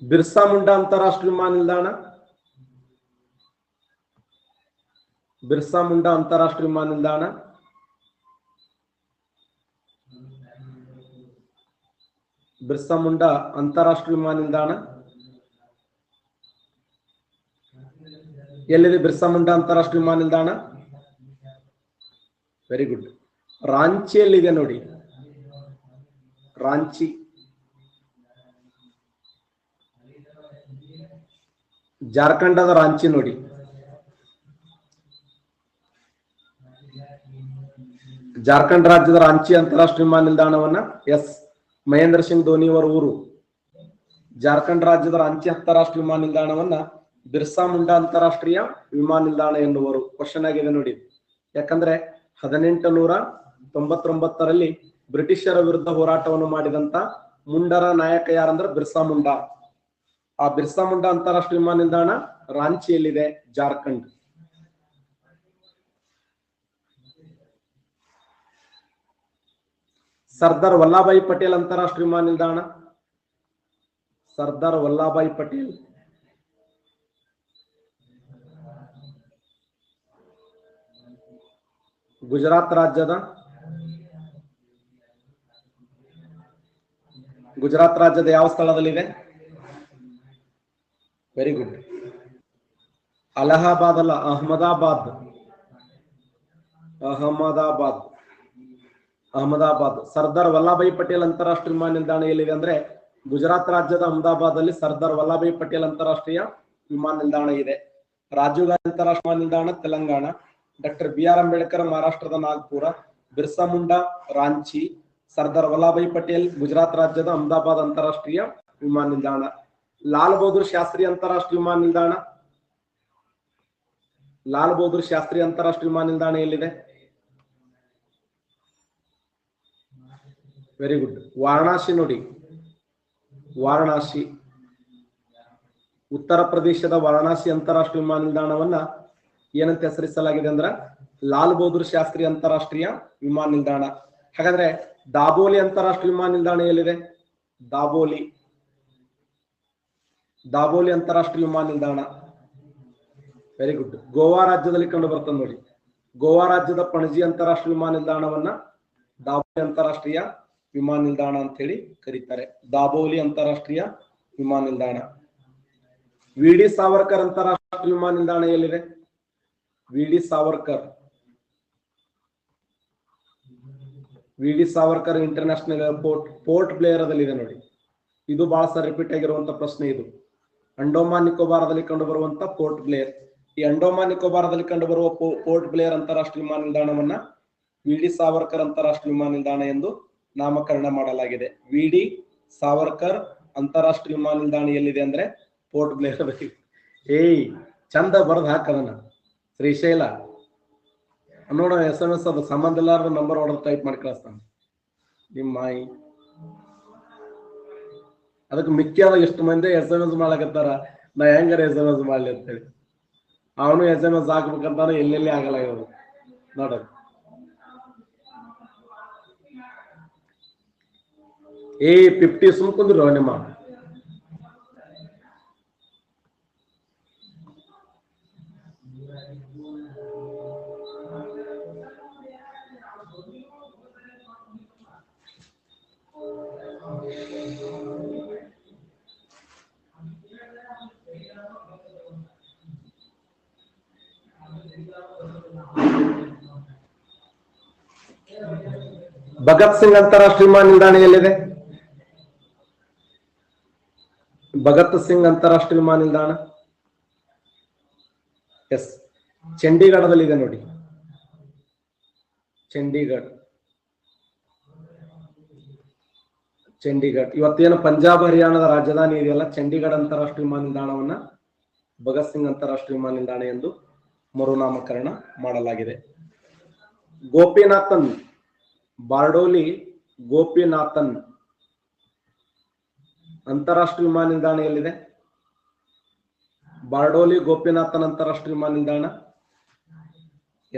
ಬಿರ್ಸಾ ಮುಂಡಾ ಅಂತಾರಾಷ್ಟ್ರೀಯ ವಿಮಾನ ನಿಲ್ದಾಣ. ಬಿರ್ಸಾ ಮುಂಡಾ ಅಂತಾರಾಷ್ಟ್ರೀಯ ವಿಮಾನ ನಿಲ್ದಾಣ ಬಿರ್ಸಾ ಮುಂಡಾ ಅಂತಾರಾಷ್ಟ್ರೀಯ ವಿಮಾನ ನಿಲ್ದಾಣ ಎಲ್ಲಿದೆ? ಬಿರ್ಸಾ ಮುಂಡಾ ಅಂತಾರಾಷ್ಟ್ರೀಯ ವಿಮಾನ ನಿಲ್ದಾಣ ವೆರಿ ಗುಡ್, ರಾಂಚಿಯಲ್ಲಿದೆ ನೋಡಿ. ರಾಂಚಿ, ಜಾರ್ಖಂಡದ ರಾಂಚಿ ನೋಡಿ. ಜಾರ್ಖಂಡ್ ರಾಜ್ಯದ ರಾಂಚಿ ಅಂತಾರಾಷ್ಟ್ರೀಯ ವಿಮಾನ ನಿಲ್ದಾಣವನ್ನ ಮಹೇಂದ್ರ ಸಿಂಗ್ ಧೋನಿ ಅವರ ಊರು. ಜಾರ್ಖಂಡ್ ರಾಜ್ಯದ ರಾಂಚಿ ಅಂತಾರಾಷ್ಟ್ರೀಯ ವಿಮಾನ ನಿಲ್ದಾಣವನ್ನ ಬಿರ್ಸಾ ಮುಂಡಾ ಅಂತಾರಾಷ್ಟ್ರೀಯ ವಿಮಾನ ನಿಲ್ದಾಣ ಎನ್ನುವರು. ಕ್ವಶನ್ ಆಗಿದೆ ನೋಡಿ. ಯಾಕಂದ್ರೆ 1899ರಲ್ಲಿ ಬ್ರಿಟಿಷರ ವಿರುದ್ಧ ಹೋರಾಟವನ್ನು ಮಾಡಿದಂತ ಮುಂಡರ ನಾಯಕ ಯಾರಂದ್ರೆ ಬಿರ್ಸಾ ಮುಂಡಾ. ಆ ಬಿರ್ಸಾ ಮುಂಡಾ ಅಂತಾರಾಷ್ಟ್ರೀಯ ವಿಮಾನ ನಿಲ್ದಾಣ ರಾಂಚಿಯಲ್ಲಿದೆ, ಜಾರ್ಖಂಡ್. ಸರ್ದಾರ್ ವಲ್ಲಭಾಯಿ ಪಟೇಲ್ ಅಂತಾರಾಷ್ಟ್ರೀಯ ವಿಮಾನ ನಿಲ್ದಾಣ. ಸರ್ದಾರ್ ವಲ್ಲಭಾಯಿ ಪಟೇಲ್ ಗುಜರಾತ್ ರಾಜ್ಯದ ಯಾವ ಸ್ಥಳದಲ್ಲಿದೆ? Very good. ಅಲಹಾಬಾದ್ ಅಲ್ಲ, ಅಹಮದಾಬಾದ್. ಸರ್ದಾರ್ ವಲ್ಲಭಾಯಿ ಪಟೇಲ್ ಅಂತಾರಾಷ್ಟ್ರೀಯ ವಿಮಾನ ನಿಲ್ದಾಣ ಎಲ್ಲಿದೆ ಅಂದ್ರೆ ಗುಜರಾತ್ ರಾಜ್ಯದ ಅಹಮದಾಬಾದ್ ಅಲ್ಲಿ ಸರ್ದಾರ್ ವಲ್ಲಭಾಯಿ ಪಟೇಲ್ ಅಂತಾರಾಷ್ಟ್ರೀಯ ವಿಮಾನ ನಿಲ್ದಾಣ ಇದೆ. ರಾಜೀವ್ ಗಾಂಧಿ ಅಂತಾರಾಷ್ಟ್ರೀಯ ವಿಮಾನ ನಿಲ್ದಾಣ ತೆಲಂಗಾಣ, ಡಾಕ್ಟರ್ BR ಅಂಬೇಡ್ಕರ್ ಮಹಾರಾಷ್ಟ್ರದ ನಾಗ್ಪುರ, ಬಿರ್ಸಾ ಮುಂಡಾ ರಾಂಚಿ, ಸರ್ದಾರ್ ವಲ್ಲಭಾಯಿ ಪಟೇಲ್ ಗುಜರಾತ್ ರಾಜ್ಯದ ಅಹಮದಾಬಾದ್ ಅಂತಾರಾಷ್ಟ್ರೀಯ ವಿಮಾನ ನಿಲ್ದಾಣ. ಲಾಲ್ ಬಹದ್ದೂರ್ ಶಾಸ್ತ್ರಿ ಅಂತಾರಾಷ್ಟ್ರೀಯ ವಿಮಾನ ನಿಲ್ದಾಣ, ಲಾಲ್ ಬಹದ್ದೂರ್ ಶಾಸ್ತ್ರಿ ಅಂತಾರಾಷ್ಟ್ರೀಯ ವಿಮಾನ ನಿಲ್ದಾಣ ಎಲ್ಲಿದೆ? Very good. ವಾರಣಾಸಿ ನೋಡಿ, ವಾರಣಾಸಿ, ಉತ್ತರ ಪ್ರದೇಶದ ವಾರಣಾಸಿ ಅಂತಾರಾಷ್ಟ್ರೀಯ ವಿಮಾನ ನಿಲ್ದಾಣವನ್ನ ಏನಂತ ಹೆಸರಿಸಲಾಗಿದೆ ಅಂದ್ರ ಲಾಲ್ ಬಹದ್ದೂರ್ ಶಾಸ್ತ್ರಿ ಅಂತಾರಾಷ್ಟ್ರೀಯ ವಿಮಾನ ನಿಲ್ದಾಣ. ಹಾಗಾದ್ರೆ ದಾಬೋಲಿ ಅಂತಾರಾಷ್ಟ್ರೀಯ ವಿಮಾನ ನಿಲ್ದಾಣ ಎಲ್ಲಿದೆ? ದಾಬೋಲಿ ಅಂತಾರಾಷ್ಟ್ರೀಯ ವಿಮಾನ ನಿಲ್ದಾಣ. Very good. ಗೋವಾ ರಾಜ್ಯದಲ್ಲಿ ಕಂಡು ಬರ್ತದೆ ನೋಡಿ. ಗೋವಾ ರಾಜ್ಯದ ಪಣಜಿ ಅಂತಾರಾಷ್ಟ್ರೀಯ ವಿಮಾನ ನಿಲ್ದಾಣವನ್ನ ದಾಬೋಲಿ ಅಂತಾರಾಷ್ಟ್ರೀಯ ವಿಮಾನ ನಿಲ್ದಾಣ ಅಂತ ಹೇಳಿ ಕರೀತಾರೆ. ದಾಬೋಲಿ ಅಂತಾರಾಷ್ಟ್ರೀಯ ವಿಮಾನ ನಿಲ್ದಾಣ. VD ಸಾವರ್ಕರ್ ಅಂತಾರಾಷ್ಟ್ರೀಯ ವಿಮಾನ ನಿಲ್ದಾಣ ಎಲ್ಲಿದೆ? VD ಸಾವರ್ಕರ್ ಇಂಟರ್ನ್ಯಾಷನಲ್ ಏರ್ಪೋರ್ಟ್ ಪೋರ್ಟ್ ಬ್ಲೇಯರ್ದಲ್ಲಿದೆ ನೋಡಿ. ಇದು ಬಹಳ ಸರಿ ರಿಪೀಟ್ ಆಗಿರುವಂತ ಪ್ರಶ್ನೆ. ಇದು ಅಂಡೋಮಾನ್ ನಿಕೋಬಾರದಲ್ಲಿ ಕಂಡು ಬರುವಂತ ಪೋರ್ಟ್ ಬ್ಲೇಯರ್. ಈ ಅಂಡೋಮಾನ್ ನಿಕೋಬಾರದಲ್ಲಿ ಕಂಡು ಬರುವ ಪೋರ್ಟ್ ಬ್ಲೇಯರ್ ಅಂತಾರಾಷ್ಟ್ರೀಯ ವಿಮಾನ ನಿಲ್ದಾಣವನ್ನ VD ಸಾವರ್ಕರ್ ಅಂತಾರಾಷ್ಟ್ರೀಯ ವಿಮಾನ ನಿಲ್ದಾಣ ಎಂದು ನಾಮಕರಣ ಮಾಡಲಾಗಿದೆ. VD ಸಾವರ್ಕರ್ ಅಂತಾರಾಷ್ಟ್ರೀಯ ವಿಮಾನ ನಿಲ್ದಾಣ ಎಲ್ಲಿದೆ ಅಂದ್ರೆ ಪೋರ್ಟ್ ಬ್ಲೇಯರ್. ಚಂದ ಬರೆದು ಹಾಕದನ್ನ ಶ್ರೀಶೈಲ ನೋಡ. SMS ಅದು ಸಂಬಂಧ ಇಲ್ಲಾರ ನಂಬರ್ ಆರ್ಡರ್ ಟೈಪ್ ಮಾಡಿ ಕಳಿಸ್ತಾನೆ ನಿಮ್ಮ ಮಾಯಿ. ಅದಕ್ಕೆ ಮಿಕ್ಕಿಯಾದ ಎಷ್ಟು ಮಂದಿ SMS ಮಾಡಕತ್ತಾರ, ನಾ ಹೆಂಗಾರ SMS ಮಾಡ್ಲಿ ಅಂತೇಳಿ. ಅವನು SMS ಹಾಕ್ಬೇಕಂತಾನೆ ಎಲ್ಲೆಲ್ಲಿ ಆಗಲ್ಲ ಇವರು ನೋಡ. ಏ 50 ಸುಮ್ಕುಂದ್ರು ನಿಮ್ಮ. ಭಗತ್ ಸಿಂಗ್ ಅಂತಾರಾಷ್ಟ್ರೀಯ ವಿಮಾನ ನಿಲ್ದಾಣ ಎಲ್ಲಿದೆ? ಭಗತ್ ಸಿಂಗ್ ಅಂತಾರಾಷ್ಟ್ರೀಯ ವಿಮಾನ ನಿಲ್ದಾಣ ಎಸ್ ಚಂಡೀಗಢದಲ್ಲಿದೆ ನೋಡಿ. ಚಂಡೀಗಢ ಇವತ್ತೇನು ಪಂಜಾಬ್ ಹರಿಯಾಣದ ರಾಜಧಾನಿ ಇದೆಯಲ್ಲ, ಚಂಡೀಗಢ ಅಂತಾರಾಷ್ಟ್ರೀಯ ವಿಮಾನ ನಿಲ್ದಾಣವನ್ನ ಭಗತ್ ಸಿಂಗ್ ಅಂತಾರಾಷ್ಟ್ರೀಯ ವಿಮಾನ ನಿಲ್ದಾಣ ಎಂದು ಮರುನಾಮಕರಣ ಮಾಡಲಾಗಿದೆ. ಗೋಪಿನಾಥನ್ ಬಾರ್ಡೋಲಿ ಗೋಪಿನಾಥನ್ ಅಂತಾರಾಷ್ಟ್ರೀಯ ವಿಮಾನ ನಿಲ್ದಾಣ ಎಲ್ಲಿದೆ? ಬಾರ್ಡೋಲಿ ಗೋಪಿನಾಥನ್ ಅಂತಾರಾಷ್ಟ್ರೀಯ ವಿಮಾನ ನಿಲ್ದಾಣ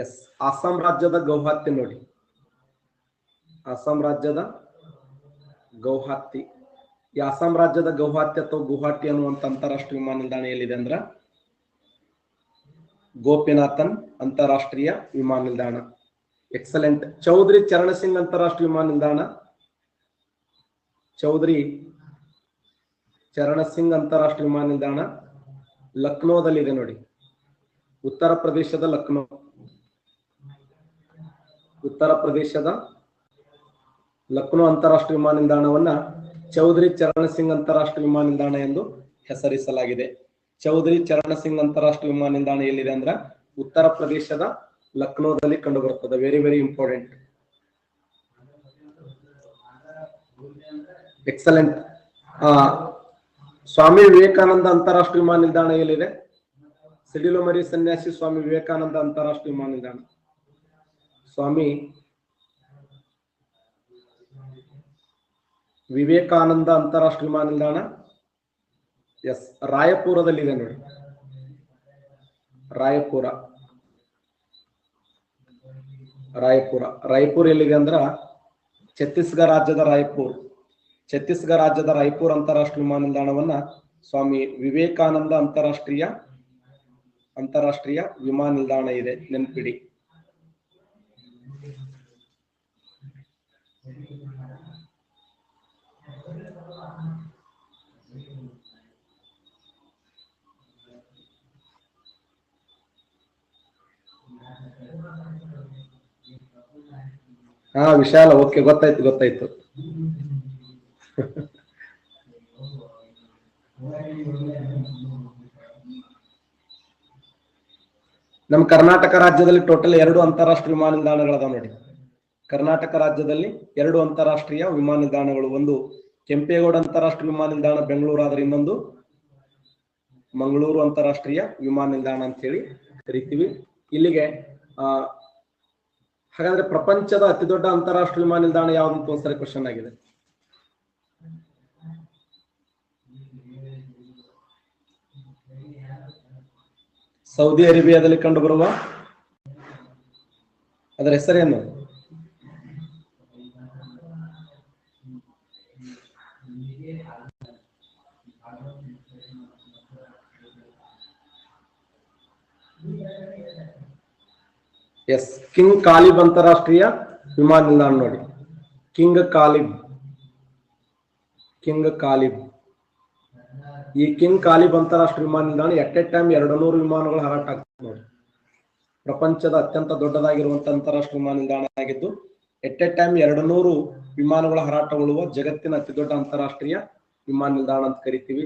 ಎಸ್ ಅಸ್ಸಾಂ ರಾಜ್ಯದ ಗೌಹಾತಿ ನೋಡಿ. ಅಸ್ಸಾಂ ರಾಜ್ಯದ ಗೌಹಾತಿ. ಈ ಅಸ್ಸಾಂ ರಾಜ್ಯದ ಗೌಹಾತಿ ಅಥವಾ ಗುವಾಹಟಿ ಅನ್ನುವಂತ ಅಂತಾರಾಷ್ಟ್ರೀಯ ವಿಮಾನ ನಿಲ್ದಾಣ ಎಲ್ಲಿದೆ ಅಂದ್ರ ಗೋಪಿನಾಥನ್ ಅಂತಾರಾಷ್ಟ್ರೀಯ ವಿಮಾನ ನಿಲ್ದಾಣ. ಎಕ್ಸಲೆಂಟ್. ಚೌಧರಿ ಚರಣ್ ಸಿಂಗ್ ಅಂತಾರಾಷ್ಟ್ರೀಯ ವಿಮಾನ ನಿಲ್ದಾಣ. ಚೌಧರಿ ಚರಣ್ ಸಿಂಗ್ ಅಂತಾರಾಷ್ಟ್ರೀಯ ವಿಮಾನ ನಿಲ್ದಾಣ ಲಕ್ನೋದಲ್ಲಿದೆ ನೋಡಿ. ಉತ್ತರ ಪ್ರದೇಶದ ಲಕ್ನೋ. ಉತ್ತರ ಪ್ರದೇಶದ ಲಕ್ನೋ ಅಂತಾರಾಷ್ಟ್ರೀಯ ವಿಮಾನ ನಿಲ್ದಾಣವನ್ನ ಚೌಧರಿ ಚರಣ್ ಸಿಂಗ್ ಅಂತಾರಾಷ್ಟ್ರೀಯ ವಿಮಾನ ನಿಲ್ದಾಣ ಎಂದು ಹೆಸರಿಸಲಾಗಿದೆ. ಚೌಧರಿ ಚರಣ್ ಸಿಂಗ್ ಅಂತಾರಾಷ್ಟ್ರೀಯ ವಿಮಾನ ನಿಲ್ದಾಣ ಎಲ್ಲಿದೆ ಅಂದ್ರ ಉತ್ತರ ಪ್ರದೇಶದ ಲಕ್ನೋದಲ್ಲಿ ಕಂಡು ಬರುತ್ತದೆ. Very very important. Excellent. Swami Vivekananda ಅಂತಾರಾಷ್ಟ್ರೀಯ ವಿಮಾನ ನಿಲ್ದಾಣ ಎಲ್ಲಿದೆ? ಸಿಡಿಲು ಮರಿ ಸನ್ಯಾಸಿ ಸ್ವಾಮಿ ವಿವೇಕಾನಂದ ಅಂತಾರಾಷ್ಟ್ರೀಯ ವಿಮಾನ ನಿಲ್ದಾಣ. ಸ್ವಾಮಿ ವಿವೇಕಾನಂದ ಅಂತಾರಾಷ್ಟ್ರೀಯ ವಿಮಾನ ನಿಲ್ದಾಣ ಎಸ್ ರಾಯಪುರದಲ್ಲಿದೆ ನೋಡಿ. ರಾಯಪುರ ಎಲ್ಲಿದೆ ಅಂದ್ರ ಛತ್ತೀಸ್ಗಢ ರಾಜ್ಯದ ರಾಯಪುರ್ ಅಂತಾರಾಷ್ಟ್ರೀಯ ವಿಮಾನ ನಿಲ್ದಾಣವನ್ನ ಸ್ವಾಮಿ ವಿವೇಕಾನಂದ ಅಂತಾರಾಷ್ಟ್ರೀಯ ವಿಮಾನ ನಿಲ್ದಾಣ ಇದೆ, ನೆನಪಿಡಿ. ಹಾ ವಿಶಾಲ, ಓಕೆ, ಗೊತ್ತಾಯ್ತು ಗೊತ್ತಾಯ್ತು. ನಮ್ಮ ಕರ್ನಾಟಕ ರಾಜ್ಯದಲ್ಲಿ ಟೋಟಲ್ 2 ಅಂತಾರಾಷ್ಟ್ರೀಯ ವಿಮಾನ ನಿಲ್ದಾಣಗಳದಾವ ನೋಡಿ. ಕರ್ನಾಟಕ ರಾಜ್ಯದಲ್ಲಿ 2 ಅಂತಾರಾಷ್ಟ್ರೀಯ ವಿಮಾನ ನಿಲ್ದಾಣಗಳು, ಒಂದು ಕೆಂಪೇಗೌಡ ಅಂತಾರಾಷ್ಟ್ರೀಯ ವಿಮಾನ ನಿಲ್ದಾಣ ಬೆಂಗಳೂರು ಆದ್ರೆ ಇನ್ನೊಂದು ಮಂಗಳೂರು ಅಂತಾರಾಷ್ಟ್ರೀಯ ವಿಮಾನ ನಿಲ್ದಾಣ ಅಂತ ಹೇಳಿ ಕರಿತೀವಿ. ಇಲ್ಲಿಗೆ ಹಾಗಾದ್ರೆ ಪ್ರಪಂಚದ ಅತಿ ದೊಡ್ಡ ಅಂತಾರಾಷ್ಟ್ರೀಯ ವಿಮಾನ ನಿಲ್ದಾಣ ಯಾವ್ದಂತ ಒಂದ್ಸರಿ ಕ್ವಶನ್ ಆಗಿದೆ. ಸೌದಿ ಅರೇಬಿಯಾದಲ್ಲಿ ಕಂಡು ಬರುವ ಅದರ ಹೆಸರೇನು? ಎಸ್, ಕಿಂಗ್ ಖಾಲಿದ್ ಅಂತಾರಾಷ್ಟ್ರೀಯ ವಿಮಾನ ನಿಲ್ದಾಣ ನೋಡಿ. ಕಿಂಗ್ ಖಾಲಿದ್. ಈ ಕಿಂಗ್ ಖಾಲಿದ್ ಅಂತಾರಾಷ್ಟ್ರೀಯ ವಿಮಾನ ನಿಲ್ದಾಣ ಎಟ್ ಎ ಟೈಮ್ 200 ವಿಮಾನಗಳು ಹಾರಾಟ ಆಗ್ತದೆ ನೋಡಿ. ಪ್ರಪಂಚದ ಅತ್ಯಂತ ದೊಡ್ಡದಾಗಿರುವಂತಹ ಅಂತಾರಾಷ್ಟ್ರೀಯ ವಿಮಾನ ನಿಲ್ದಾಣ ಆಗಿದ್ದು ಎಟ್ ಎ ಟೈಮ್ 200 ವಿಮಾನಗಳ ಹಾರಾಟಗೊಳ್ಳುವ ಜಗತ್ತಿನ ಅತಿ ದೊಡ್ಡ ಅಂತಾರಾಷ್ಟ್ರೀಯ ವಿಮಾನ ನಿಲ್ದಾಣ ಅಂತ ಕರಿತೀವಿ.